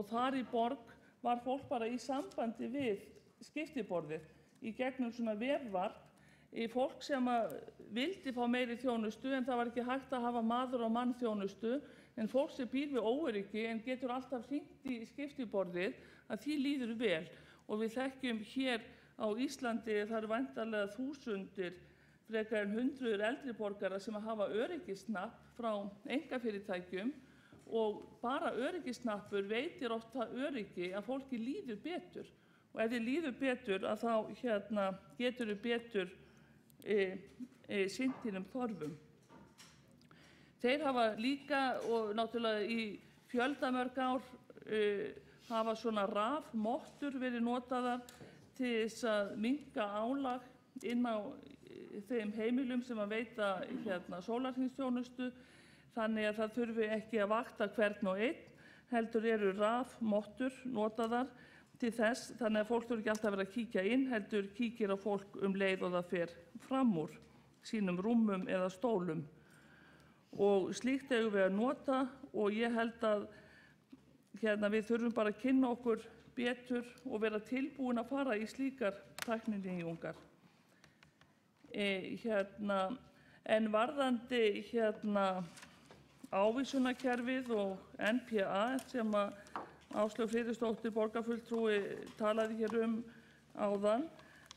þar í borg var fólk bara í sambandi við skiptiborðið í gegnum svona vefvarp í fólk sem vildi fá meiri þjónustu en það var ekki hægt að hafa maður og mann þjónustu en fólk sem býr við óöryggi en getur alltaf hringt í skiptiborðið að því líður vel og við þekkjum hér á Íslandi það eru væntanlega þúsundir frekar en hundruður eldri borgara sem hafa öryggisnapp frá einkafyrirtækjum og bara öryggisnappur veitir oft það öryggi að fólki líður betur og ef þið líður betur að þá getur þið betur sinnt þínum þörfum. Þeir hafa líka og náttúrulega í fjöldamörg ár hafa svona rafmottur verið notaðar til þess að minnka álag inn á þeim heimilum sem að veita sólarhringsþjónustu þannig að það þurfi ekki að vakta hvern og einn heldur eru rafmottur notaðar til þess þannig að fólk þurfi ekki alltaf að vera að kíkja inn heldur kíkir á fólk leið og það fer fram úr sínum rúmum eða stólum og slíkt eigum við að nota og ég held að við þurfum bara að kynna okkur betur og vera tilbúin að fara í slíkar tækninýjungar. En varðandi ávísunarkerfið og NPA sem að Áslaug Friðriksdóttir borgarfulltrúi talaði hér áðan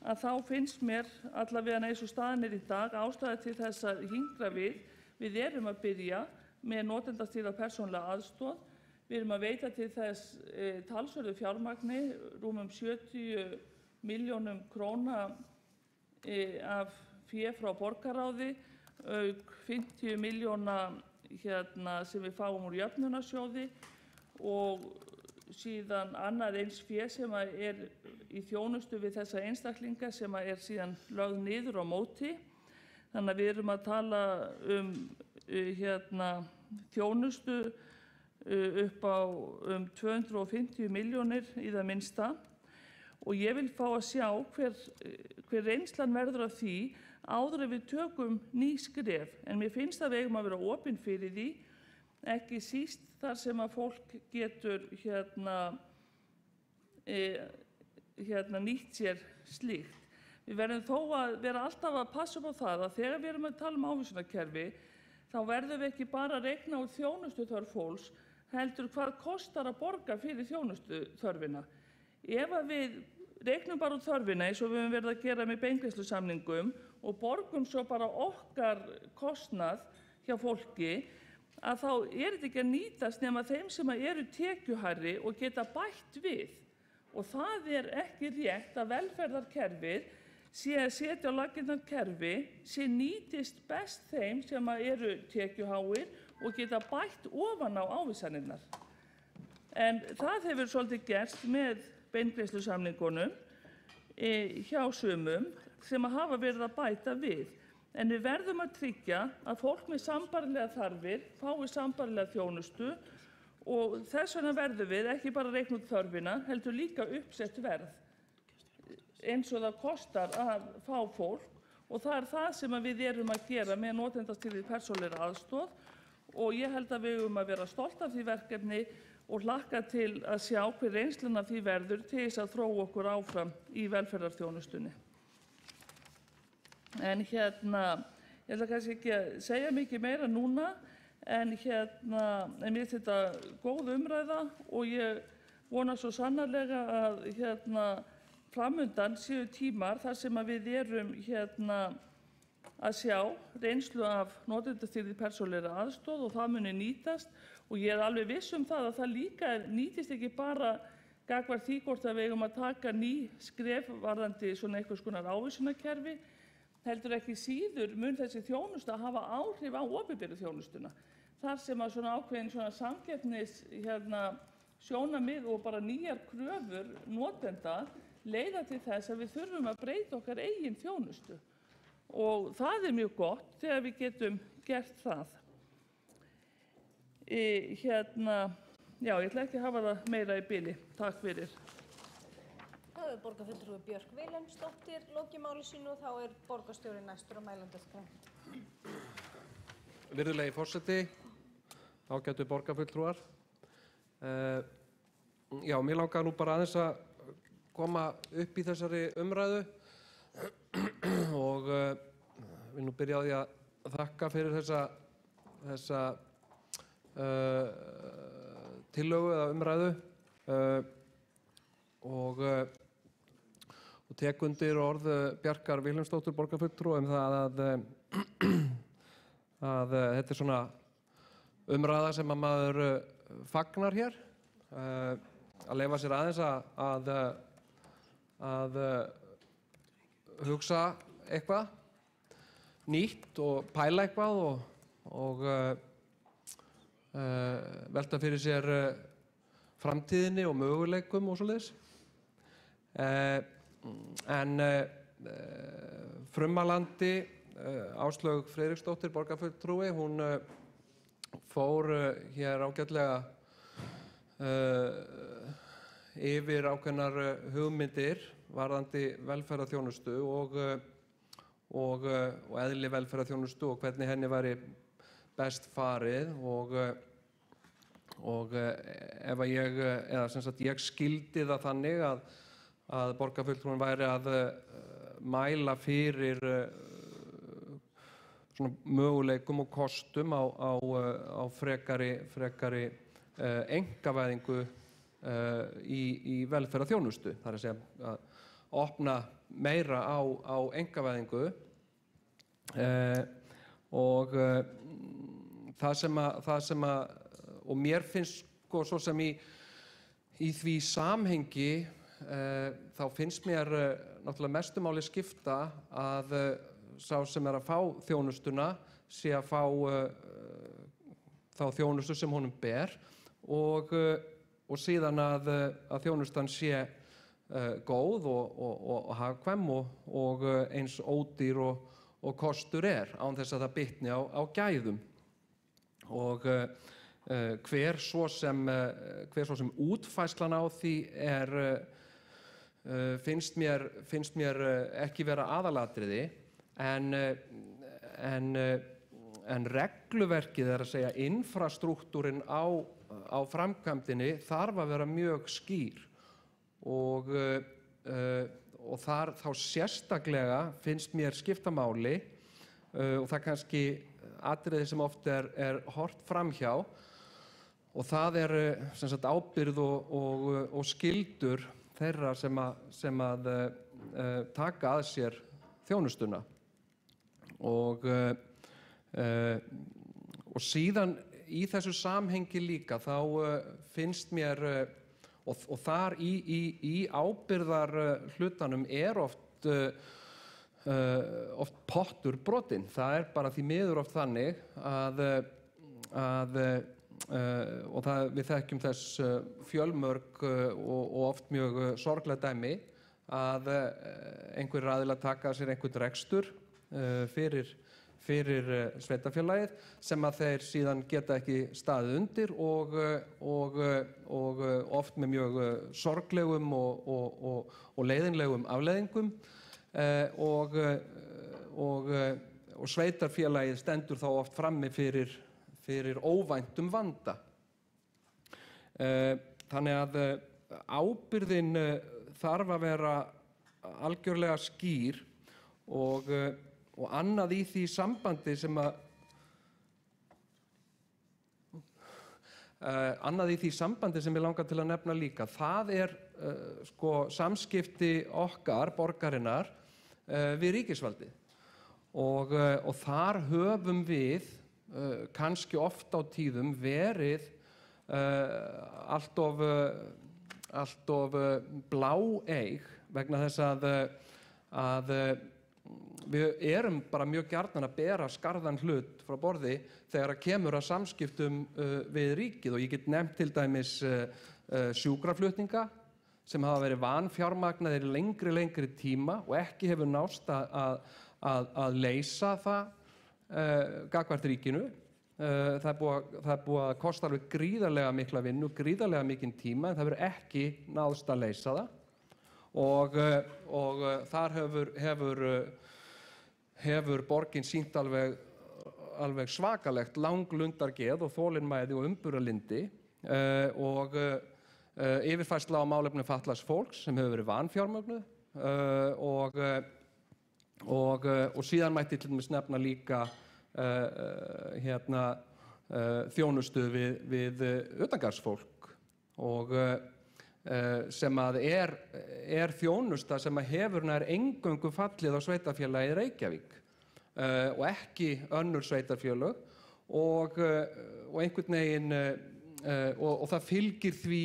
að þá finnst mér allavega eins og staðan í dag ástæða til þess að hinkra við erum að byrja með notendastýrða persónulega aðstoð við erum að veita til þess talsverðu fjármagni rúmum 70 milljónum króna af fé frá borgarráði auk 50 milljóna sem við fáum úr jöfnunarsjóði og síðan annað eins fé sem er í þjónustu við þessa einstaklinga sem er síðan lögð niður á móti. Þannig að við erum að tala þjónustu upp á 250 milljónir í það minnsta og ég vil fá að sjá hver reynslan verður af því áður en við tökum ný skref en mér finnst að við eigum að vera opin fyrir því ekki síst þar sem að fólk getur nýtt sér slíkt. Við verðum þó að vera alltaf að passa upp á það að þegar við erum að tala ávísunarkerfi þá verðum við ekki bara að reikna út þjónustuþörf fólks heldur hvað kostar að borga fyrir þjónustuþörfina. Ef að við reiknum bara út þörfina eins og við höfum verið að gera með beingreiðslusamningum og borgum svo bara okkar kostnað hjá fólki að þá þetta ekki að nýtast nema þeim sem eru tekjuhærri og geta bætt við. Og það ekki rétt að velferðarkerfið sé að setja á laggirnar kerfi sem nýtist best þeim sem eru tekjuháir og geta bætt ofan á ávísanirnar. En það hefur svolítið gerst með beingreiðslusamningunum hjá sumum sem hafa verið að bæta við. En við verðum að tryggja að fólk með sambærilegar þarfir fái sambærilega þjónustu og þess vegna verðum við ekki bara að reikna út þörfina, heldur líka uppsett verð eins og það kostar að fá fólk og það er það sem við erum að gera með notendastýrðri persónulegri aðstoð og ég held að við eigum að vera stolt af því verkefni og hlakka til að sjá hver reynslun af því verður til þess að þróa okkur áfram í velferðarþjónustunni. En ég ætla kannski ekki að segja mikið meira núna, en mér finnst þetta góð umræða og ég vona svo sannarlega að framundan séu tímar þar sem að við erum að sjá reynslu af notendastýrðri persónulegri aðstoð og það muni nýtast og ég er alveg viss það að það líka nýtist ekki bara gagnvart því hvort að við eigum að taka ný skref varðandi svona einhvers konar ávísunarkerfi, heldur ekki síður mun þessi þjónusta hafa áhrif á opinberu þjónustuna. Þar sem að svona ákveðin svona samkeppnis sjónarmið og bara nýjar kröfur notenda leiða til þess að við þurfum að breyta okkar eigin þjónustu. Og það er mjög gott þegar við getum gert það. Já, ég ætla ekki að hafa það meira í bili. Takk fyrir.
Það er borgarfulltrúi Björk Vilhelmsdóttir lokið máli sínu og þá er borgarstjóri næstur á mælendaskrá.
Virðulegi forseti, ágætu borgarfulltrúar. Já, mér langar nú bara aðeins að koma upp í þessari umræðu og vil nú byrja á því að þakka fyrir þessa tillögu eða umræðu og tek undir orð Bjarkar Vilhelmsdóttur borgarfulltrúa það að þetta er svona umræða sem að maður fagnar hér, að leyfa sér aðeins að hugsa eitthvað nýtt og pæla eitthvað og velta fyrir sér framtíðinni og möguleikum og svoleiðis. En frummælandi Áslaug Friðriksdóttir borgarfulltrúi, hún fór hér ágætlega yfir ákveðnar hugmyndir varðandi velferðarþjónustu og eðli velferðarþjónustu og hvernig henni væri best farið og ef að ég skildi það þannig að borgarfulltrúin væri að mæla fyrir svona möguleikum og kostum á frekari einkavæðingu í velferðarþjónustu. Það er að segja að opna meira á einkavæðingu og það sem og mér finnst sko svo sem í því samhengi þá finnst mér náttúrulega mestu máli skipta að sá sem er að fá þjónustuna sé að fá þá þjónustu sem honum ber og síðan að þjónustan sé góð og hagkvæm og eins ódýr og kostur án þess að það bitni á gæðum. Og hver svo sem útfærslan á því finnst mér ekki vera aðalatriði en regluverkið er að segja infrastruktúrin á framkvæmdinni þarf að vera mjög skýr og þar þá sérstaklega finnst mér skipta máli og það kannski atriði sem oft er horft framhjá og það er sem sagt ábyrgð og skyldur þeirra sem að taka að sér þjónustuna og síðan í þessu samhengi líka þá finnst mér og þar í ábyrgðar hlutanum er oft pottur brotinn. Það bara því miður oft þannig og við þekkjum þess fjölmörg og oft mjög sorgleg dæmi að einhverjir aðilar taka að sér einhvern rekstur fyrir sveitarfélagið sem að þeir síðan geta ekki staðið undir og oft með mjög sorglegum og leiðinlegum afleiðingum og sveitarfélagið stendur þá oft frammi fyrir óvæntum vanda. Þannig að ábyrgðin þarf að vera algjörlega skýr og annað í því sambandi sem ég langar til að nefna líka, það samskipti okkar, borgarinnar, við ríkisvaldið. Og þar höfum við kannski oft á tíðum verið allt of bláeygð vegna þess að við erum bara mjög gjarnan að bera skarðan hlut frá borði þegar að kemur að samskiptum við ríkið og ég get nefnt til dæmis sjúkraflutninga sem hafa verið vanfjármagnaðir í lengri tíma og ekki hefur nást að leysa það gagnvart ríkinu. Það er búið að kosta alveg gríðarlega mikla vinnu, gríðarlega mikinn tíma en það hefur ekki náðst að leysa það og þar hefur borgin sýnt alveg svakalegt langlundargeð og þolinmæði og umburðarlyndi og yfirfærsla á málefnum fatlaðs fólks sem hefur verið vanfjármögnuð og síðan mætti til dæmis nefna líka þjónustu við utangarðsfólk og sem að er þjónusta sem að hefur nær eingöngu fallið á sveitarfélagið Reykjavík og ekki önnur sveitarfélög og einhvern veginn og það fylgir því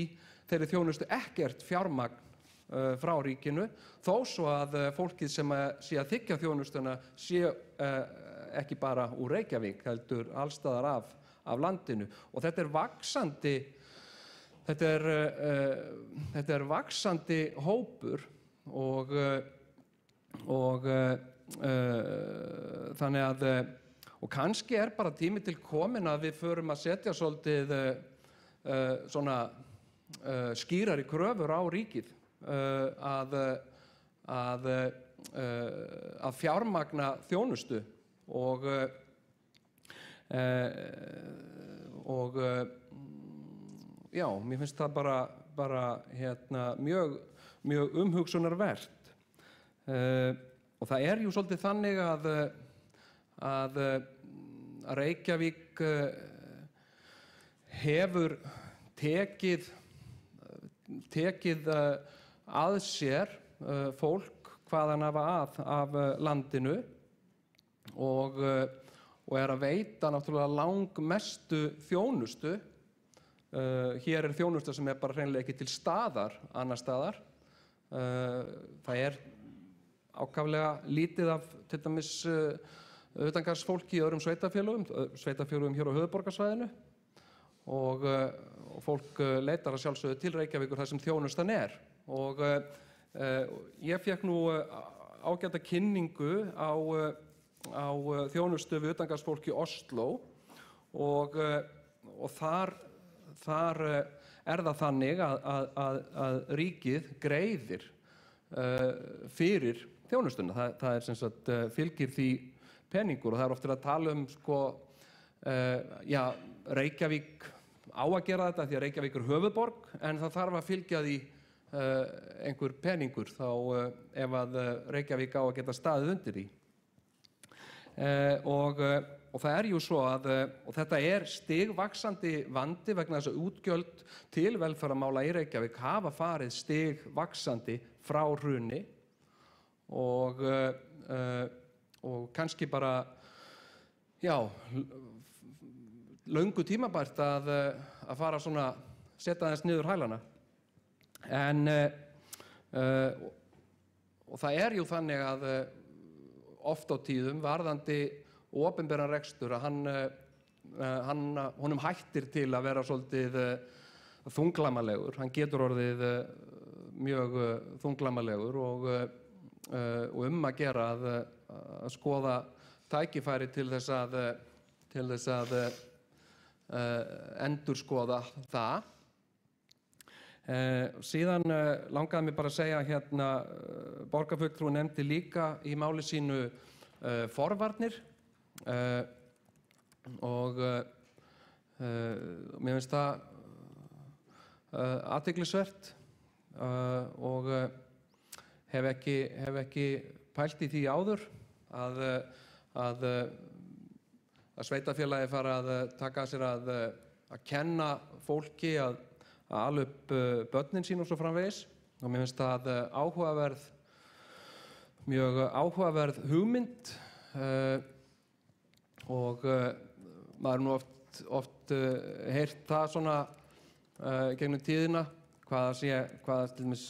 þeirri þjónustu ekkert fjármagn frá ríkinu þó svo að fólkið sem sé að þiggja þjónustuna sé ekki bara úr Reykjavík heldur allstaðar af landinu og þetta er vaxandi hópur og þannig að og kannski er bara tími til komin að við förum að setja svolítið svona skýrari kröfur á ríkið að fjármagna þjónustu og já, mér finnst það bara mjög umhugsunarvert og það er jú svolítið þannig að Reykjavík hefur tekið að sér fólk hvaðan af landinu og er að veita náttúrulega langmestu þjónustu. Hér er þjónusta sem er bara hreinlega ekki til staðar annars staðar. Það er ákaflega lítið af til dæmis utangarðsfólki í öðrum sveitarfélögum hér á höfuðborgarsvæðinu og fólk leitar að sjálfsögðu til Reykjavíkur þar sem þjónustan er og ég fékk nú ágæta kynningu á þjónustu við utangarðsfólk í Osló og þar er það þannig að ríkið greiðir fyrir þjónustuna. Það er sem sagt fylgir því peningur og það er oft að tala Reykjavík á að gera þetta því að Reykjavík er höfuðborg en það þarf að fylgja því einhver peningur þá ef að Reykjavík á að geta staðið undir því. Og það er jú svo að og þetta er stigvaxandi vandi vegna þess að útgjöld til velferðarmála í Reykjavík hafa farið stigvaxandi frá hruni og kannski bara löngu tímabært að fara svona setja aðeins niður hælana og það er jú þannig að oft á tíðum varðandi opinberan rekstur að honum hættir til að vera svolítið þunglamalegur, hann getur orðið mjög þunglamalegur og að gera að skoða tækifæri til þess að endurskoða það. Síðan langaði mig bara að segja hérna, borgarfulltrúi nefndi líka í máli sínu forvarnir og mér finnst það athyglisvert og hef ekki pælt í því áður að sveitarfélagi fara að taka að sér að kenna fólki að ala upp börnin sín og svo framvegis, og mér finnst það mjög áhugaverð hugmynd og maður nú oft heyrt það svona gegnum tíðina hvaða til dæmis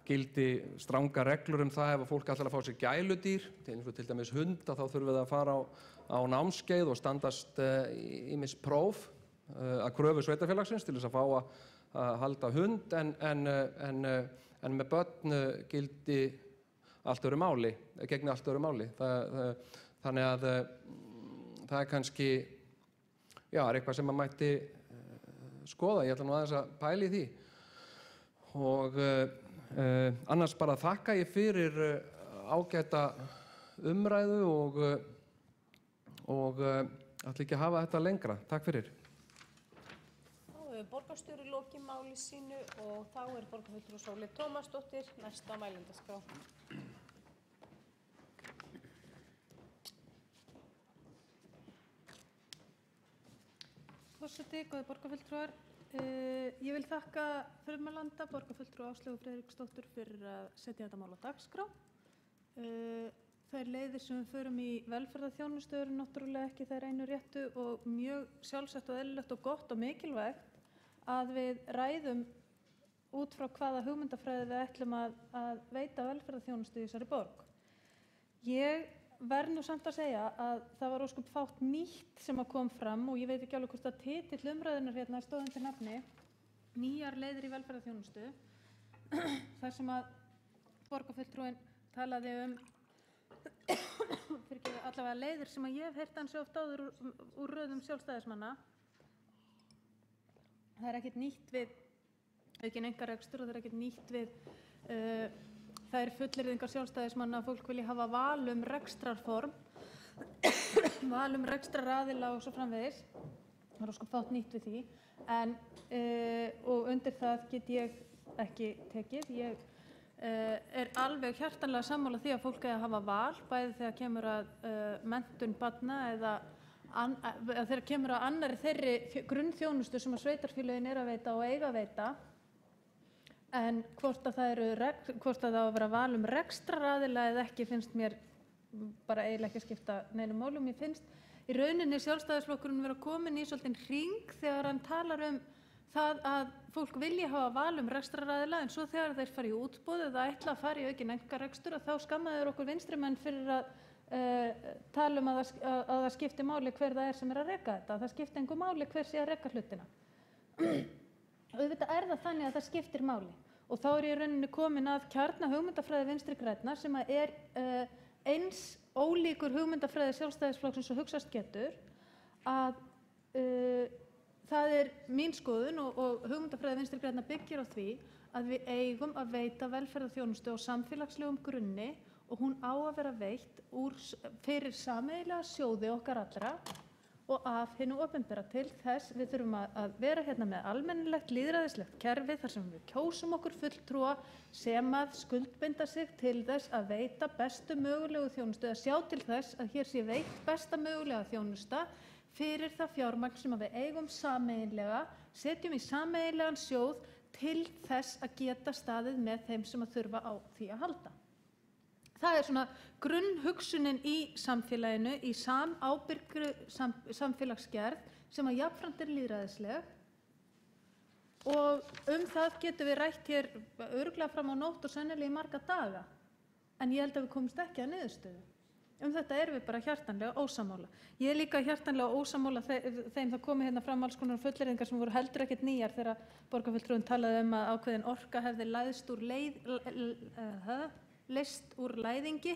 gildi strangar reglur það ef fólk ætlar að fá sér gæludýr, til dæmis hund, þá þurfum við að fara á námskeið og standast ýmis próf að kröfu sveitarfélagsins til þess að fá að halda hund en með börn gildi allt öðru máli, gegni allt öðru máli. Þannig að það kannski, er eitthvað sem maður mætti skoða. Ég ætla nú aðeins að pæla í því. Og annars bara þakka ég fyrir ágæta umræðu og ætla ekki að hafa þetta lengra. Takk fyrir.
Borgarstjóri lokið máli sínu og þá borgarfulltrúi Sóley Tómasdóttir næst á mælendaskrá.
Forseti, góðir borgarfulltrúar, ég vil þakka frummælanda, borgarfulltrúi Áslaugu Friðriksdóttur fyrir að setja þetta mál á dagskrá. Þær leiðir sem við förum í velferðarþjónustu eru náttúrulega ekki þær einu réttu og mjög sjálfsagt og eðlilegt og gott og mikilvægt að við ræðum út frá hvaða hugmyndafræði við ætlum að veita velferðarþjónustu í þessari borg. Ég verð nú samt að segja að það var ósköp fátt nýtt sem kom fram og ég veit ekki alveg hvort að titill umræðunnar hérna stóð undir nafni nýjar leiðir í velferðarþjónustu þar sem að borgarfulltrúinn talaði allavega leiðir sem að ég hef heyrt ansi oft áður úr röðum sjálfstæðismanna. Það ekkert nýtt við aukinn einkarekstur og það ekkert nýtt við þær fullyrðingar sjálfstæðismanna að fólk vilji hafa val rekstrarform, val rekstraraðila og svo framvegis. Það ósköp fátt nýtt við því. Og undir það get ég ekki tekið. Ég alveg hjartanlega sammála því að fólk eigi að hafa val, bæði þegar kemur að menntun barna eða þegar kemur að annarri þeirri grunnþjónustu sem að sveitarfélögin að veita og eiga að veita, en hvort að það á að vera val rekstraraðila eða ekki finnst mér bara eiginlega ekki að skipta neinum máli. Mér finnst í rauninni Sjálfstæðisflokkurinn vera komin í svolítinn hring þegar hann talar það að fólk vilji hafa val rekstraraðila en svo þegar þeir fara í útboð eða ætla að fara í aukinn einkarekstur að þá skamma þeir okkur vinstrimenn fyrir að tala að það skipti máli hver það sem að reka þetta. Það skipti engu máli hver sé að reka hlutina. Auðvitað það þannig að það skiptir máli og þá ég í rauninni komin að kjarna hugmyndafræði Vinstri grænna sem að eins ólíkur hugmyndafræði Sjálfstæðisflokksins og hugsast getur að það mín skoðun og hugmyndafræði Vinstri grænna byggir á því að við eigum að veita velferðarþjónustu á samfélagslegum grunni og hún á að vera veitt fyrir sameiginlega sjóði okkar allra og af hinu opinbera. Til þess við þurfum að vera hérna með almennilegt lýðræðislegt kerfi þar sem við kjósum okkur fulltrúa sem að skuldbinda sig til þess að veita bestu mögulegu þjónustu, að sjá til þess að hér sé veitt besta mögulega þjónusta fyrir það fjármagn sem við eigum sameiginlega, setjum í sameiginlegan sjóð til þess að geta staðið með þeim sem að þurfa á því að halda. Það svona grunnhugsunin í samfélaginu, í samábyrgri samfélagsgerð sem að jafnframt lýðræðisleg og það getum við rætt hér örugglega fram á nótt og sennilega í marga daga en ég held að við komumst ekki að niðurstöðu. Þetta erum við bara hjartanlega ósammála. Ég líka hjartanlega ósammála þeim það komi hérna fram alls konar fullyrðingar sem voru heldur ekkert nýjar þegar borgarfulltrúinn talaði að ákveðin orka hefði læðst úr leyst úr læðingi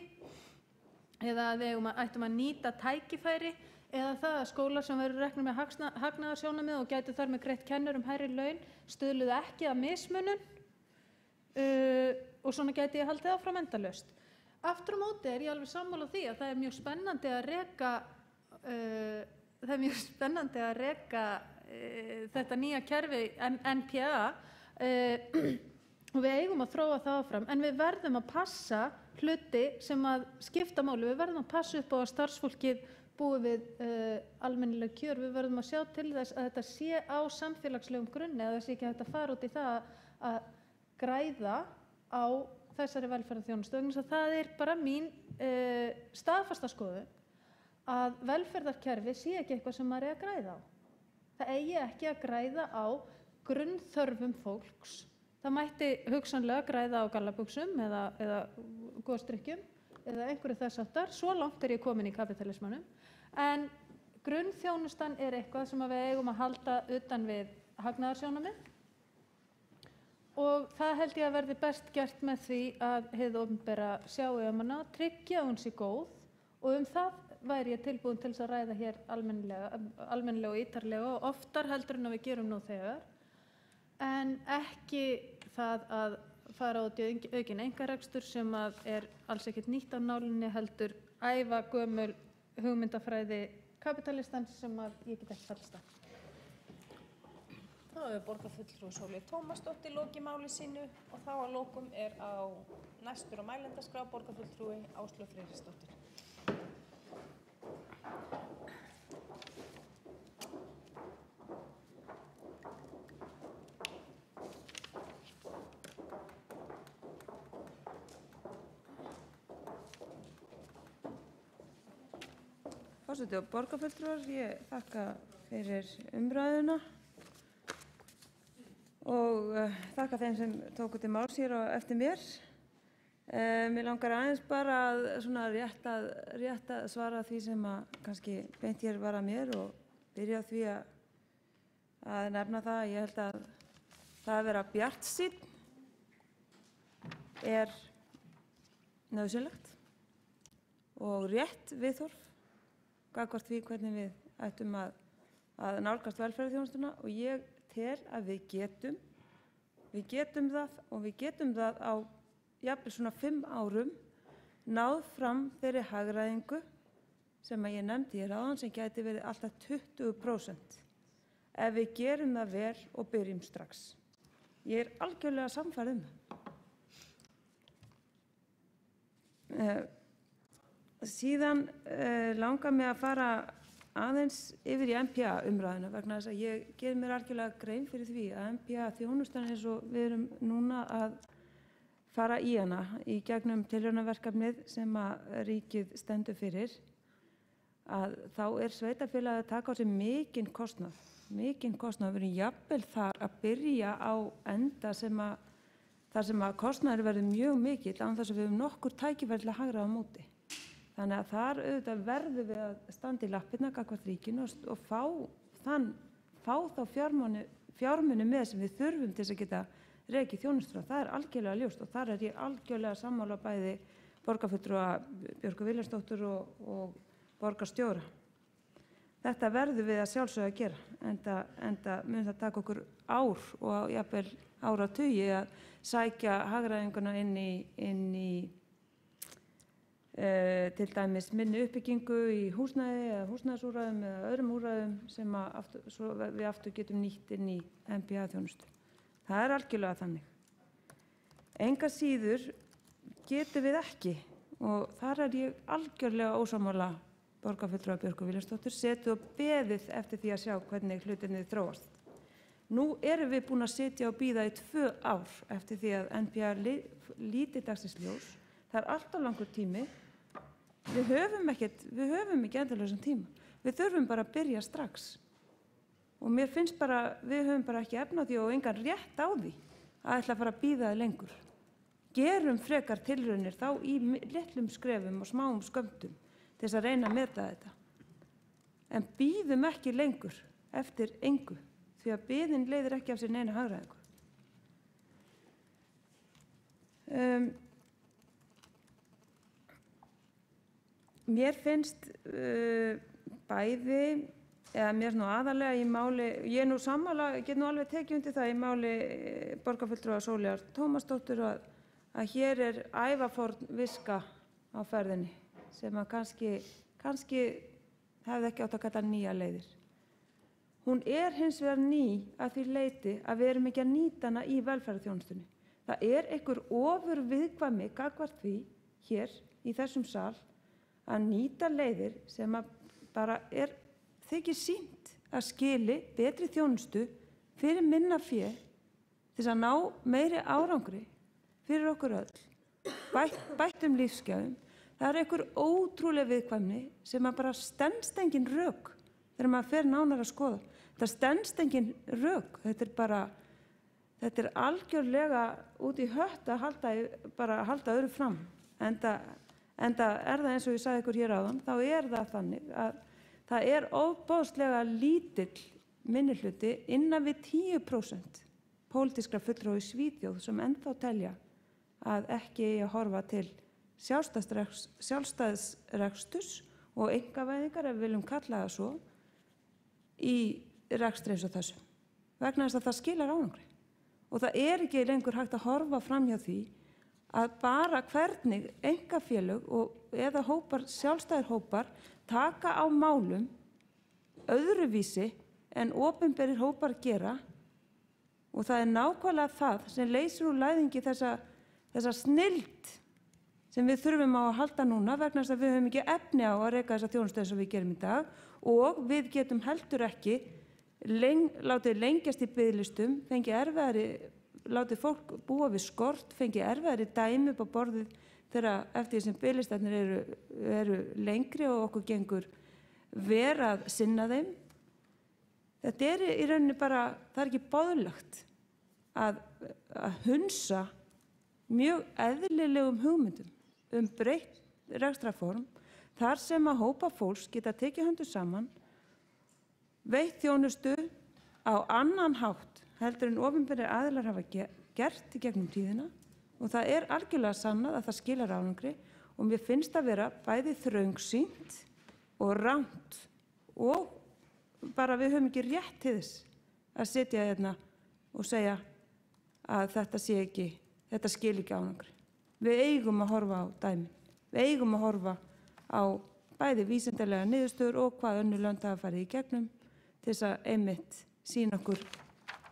eða að við ættum að nýta tækifæri eða það að skólar sem verður reknir með hagnaðarsjónarmið og gætu þar með greitt kennurum hærri laun stuðluðu ekki að mismunun og svona gæti ég haldið áfram endalaust. Aftur á móti ég alveg sammála því að það er mjög spennandi að reka þetta nýja kerfi NPA og við eigum að þróa það áfram, en við verðum að passa hluti sem að skipta máli. Við verðum að passa upp á að starfsfólkið búi við almennileg kjör. Við verðum að sjá til þess að þetta sé á samfélagslegum grunni, að það sé ekki hægt að fara út í það að græða á þessari velferðarþjónustu. Vegna þess að það er bara mín staðfasta skoðun að velferðarkerfi sé ekki eitthvað sem maður er að græða á. Það eigi ekki að græða á grunnþörfum fólks. Það mætti hugsanlega græða á gallabuxum eða gosdrykkjum eða einhverju þess áttar. Svo langt er ég komin í kapitalismanum. En grunnþjónustan er eitthvað sem við eigum að halda utan við hagnaðarsjónarmið og það held ég að verði best gert með því að hið opinbera sjái hana, tryggja hún sé góð og það væri ég tilbúin til þess að ræða hér almennilega og ítarlega og oftar heldur en að við gerum nú þegar, en ekki það að fara út í aukinn einkarekstur sem að er alls ekkert nýtt af nálinni, heldur æva gömul hugmyndafræði kapitalistans sem að ég get ekki fallist á.
Þá hefur borgarfulltrúi Sólveig Tómasdóttir lokið máli sínu og þá að lokum er á næstur á mælendaskrá borgarfulltrúi Áslaug Friðriksdóttir.
Forseti og borgarfulltrúar, ég þakka fyrir umræðuna og þakka þeim sem tóku til máls hér á eftir mér. Mér langar aðeins bara að svona rétt að svara því sem að kannski beint hér var að mér og byrja á því að nefna það að ég held að það að vera bjartsýnn er nauðsynlegt og rétt viðhorf gagnvart því hvernig við ættum að nálgast velferðarþjónustuna og ég tel að við getum það og við getum það á jafnvel svona 5 árum náð fram þeirri hagræðingu sem að ég nefndi hér áðan sem gæti verið alltaf 20% ef við gerum það vel og byrjum strax. Ég er algjörlega sannfærð Síðan langar mig að fara aðeins yfir í NPA umræðuna vegna þess að ég ger mér algjörlega grein fyrir því að NPA þjónustan eins og við erum núna að fara í hana í gegnum tilraunaverkefnið sem að ríkið stendur fyrir að þá er sveitarfélagið að taka á sig mikinn kostnað. Við erum jafnvel þar að byrja á enda þar sem að kostnaður verður mjög mikill án þess að við höfum nokkur tækifæri til að hagræða á móti. Þannig að þar auðvitað verðum við að standa í lappirnar gagnvart ríkinu og fá þá fjármuni með sem við þurfum til þess að geta rekið þjónustuna. Það er algjörlega ljóst og þar er ég algjörlega sammála bæði borgarfulltrúa Björgu Vilhjálmsdóttur og borgarstjóra. Þetta verðum við að sjálfsögðu að gera, enda mun það taka okkur ár og jafnvel áratugi að sækja hagræðinguna inn í til dæmis minni uppbyggingu í húsnæði eða húsnæðisúrræðum eða öðrum úrræðum sem við aftur getum nýtt inn í NPA-þjónustu. Það er algjörlega þannig. Enga síður getum við ekki, og þar er ég algjörlega ósammála borgarfulltrúa Björgu Vilhjálmsdóttur, setið og beðið eftir því að sjá hvernig hlutirnir þróast. Nú erum við búin að sitja og bíða í 2 ár eftir því að NPA líti dagsins ljós. Það er alltaf langur tími. Við höfum ekki endalausan tíma. Við þurfum bara að byrja strax. Og mér finnst bara, við höfum bara ekki efni á því og engan rétt á því að ætla að fara að bíða það lengur. Gerum frekar tilraunir þá í litlum skrefum og smáum skömmtum til þess að reyna að meta þetta. En bíðum ekki lengur eftir engu, því að biðin leiðir ekki af sér neina hagræðingu. mér finnst bæði, eða mér nú aðalega í máli, ég nú sammála, get nú alveg tekið undir það í máli borgarfulltrúa Sóleyjar Tómasdóttur að hér ævaforn viska á ferðinni sem að kannski hefði ekki átt að kalla nýja leiðir. Hún hins vegar ný að því leyti að við erum ekki að nýta hana í velferðarþjónustunni. Það einhver ofur viðkvæmi gagnvart því hér í þessum sal að nýta leiðir sem að bara þykir sýnt að skili betri þjónustu fyrir minna fé til þess að ná meiri árangri fyrir okkur öll, bættum lífsgæðum. Það einhver ótrúleg viðkvæmni sem að bara stenst engin rök þegar maður fer nánar að skoða. Það stenst engin rök. Þetta algjörlega út í hött að halda öðru fram. Enda það eins og ég sagði ykkur hér áðan, þá það þannig að það ofboðslega lítill minnihluti innan við 10% pólitískra fulltrúa í Svíþjóð sem ennþá telja að ekki eigi að horfa til sjálfstæðsreksturs og einkavæðingar, ef við viljum kalla það svo, í rekstri eins og þessu. Vegna þess að það skilar árangri. Og það ekki lengur hægt að horfa fram hjá því að bara hvernig einkafélög eða sjálfstæðir hópar taka á málum öðruvísi en opinberir hópar gera, og það nákvæmlega það sem leysir úr læðingi þessa snilld sem við þurfum á að halda núna vegna þess að við höfum ekki efni á að reka þessa þjónustu eins og við gerum í dag, og við getum heldur ekki látið lengjast í biðlistum, látið fólk búa við skort, fengið erfiðari dæmi upp á borðið þegar eftir því sem biðlistarnir eru lengri og okkur gengur verð að sinna þeim. Þetta í rauninni bara, það ekki boðlegt að hunsa mjög eðlilegum hugmyndum breytt rekstrarform þar sem að hópa fólks geta tekið höndum saman, veitt þjónustu á annan hátt heldur en opinberir aðilar hafa gert í gegnum tíðina, og það algjörlega sannað að það skilar árangri, og mér finnst að vera bæði þröngsýnt og rangt, og bara við höfum ekki rétt til þess að sitja hérna og segja að þetta skil ekki árangri. Við eigum að horfa á dæmin. Við eigum að horfa á bæði vísindalega niðurstöður og hvað önnur lönd hafa farið í gegnum til þess að einmitt sýna okkur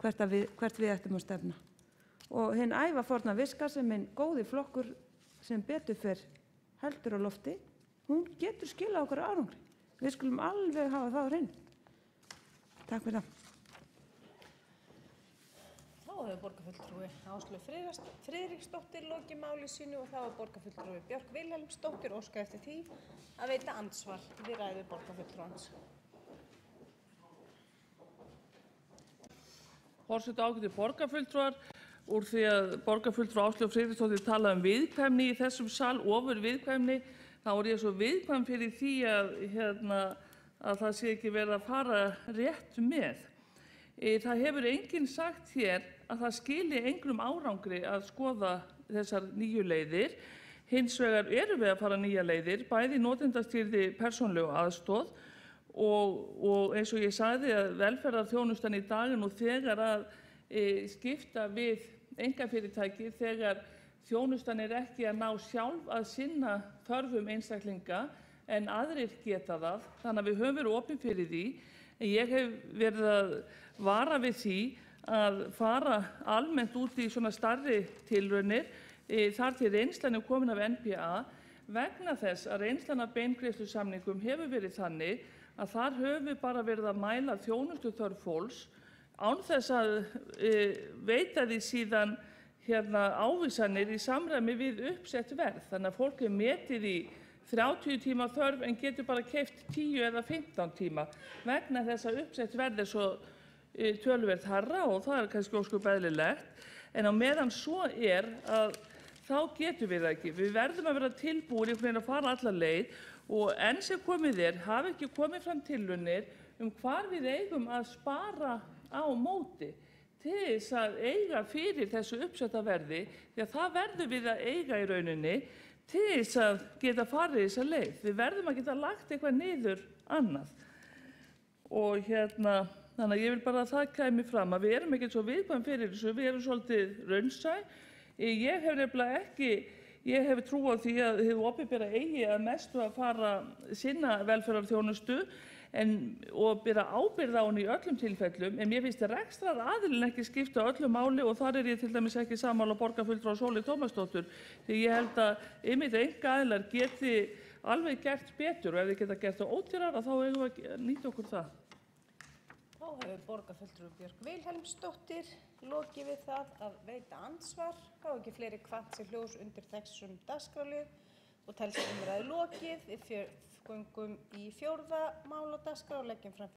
hvert við ættum að stefna. Og hinn ævaforna viska sem minn góði flokkur sem betur fer heldur á lofti, hún getur skilað okkur árangri. Við skulum alveg hafa það á hreinu. Takk fyrir það.
Þá hefur borgarfulltrúi Áslaug Friðriksdóttir lokið máli sínu og þá hefur borgarfulltrúi Björk Vilhelmsdóttir óskað eftir því að veita andsvar við ræðu borgarfulltrúans.
Forseti, ágætu borgarfulltrúar, úr því að borgarfulltrúi Áslaug Friðriksdóttir talaði viðkvæmni í þessum sal, ofur viðkvæmni, þá ég svo viðkvæm fyrir því að það sé ekki verið að fara rétt með. Það hefur enginn sagt hér að það skili engum árangri að skoða þessar nýju leiðir. Hins vegar erum við að fara nýja leiðir, bæði notendastýrði persónulegu aðstoð og eins og ég sagði að velferðarþjónustan í dag nú þegar að skipta við einkafyrirtæki þegar þjónustan ekki að ná sjálf að sinna þörfum einstaklinga en aðrir geta það. Þannig að við höfum verið opin fyrir því. En ég hef verið að vara við því að fara almennt út í svona stærri tilraunir þar til reynslan komin af NPA vegna þess að reynslan af beingreiðslusamningum hefur verið þannig að þar höfum við bara verið að mæla þjónustuþörf fólks án þess að veita því síðan ávísanir í samræmi við uppsett verð. Þannig að fólk metið í 30 tíma þörf en getur bara keypt 10 eða 15 tíma vegna þess að uppsett verð svo töluvert hærra og það kannski ósköp eðlilegt. En á meðan svo að þá getum við það ekki. Við verðum að vera tilbúin að fara alla leið og enn sem komið hafi ekki komið fram tilraunir hvar við eigum að spara á móti til þess að eiga fyrir þessu uppsetta verði, því að það verðum við að eiga í rauninni til þess að geta farið þessa leið. Við verðum að geta lagt eitthvað niður annað. Og þannig að ég vil bara að það kæmi fram að við erum ekkert svo viðkvæm fyrir þessu, við erum svolítið raunsæ. Ég hef nefnilega ekki, ég hef trú á því að hið opinbera eigi að mestu að fara sinna velferðarþjónustu og bera ábyrgð á henni í öllum tilfellum, en mér finnst rekstraraðilinn ekki skipta öllu máli og þar er ég til dæmis ekki sammála borgarfulltrúa Sóleyju Tómasdóttur, því ég held að einmitt einkaaðilar geti alveg gert betur og ef þeir geta gert það ódýrara þá eigum við að nýta okkur það.
Þá hefur borgarfulltrúi Björk Vilhelmsdóttir lokið við það að veita andsvar. Þá ekki fleiri kvant sér hljós undir þessum dagskrárlið og telst umræðu lokið. Við göngum í 4. mál á dagskrá og leggjum fram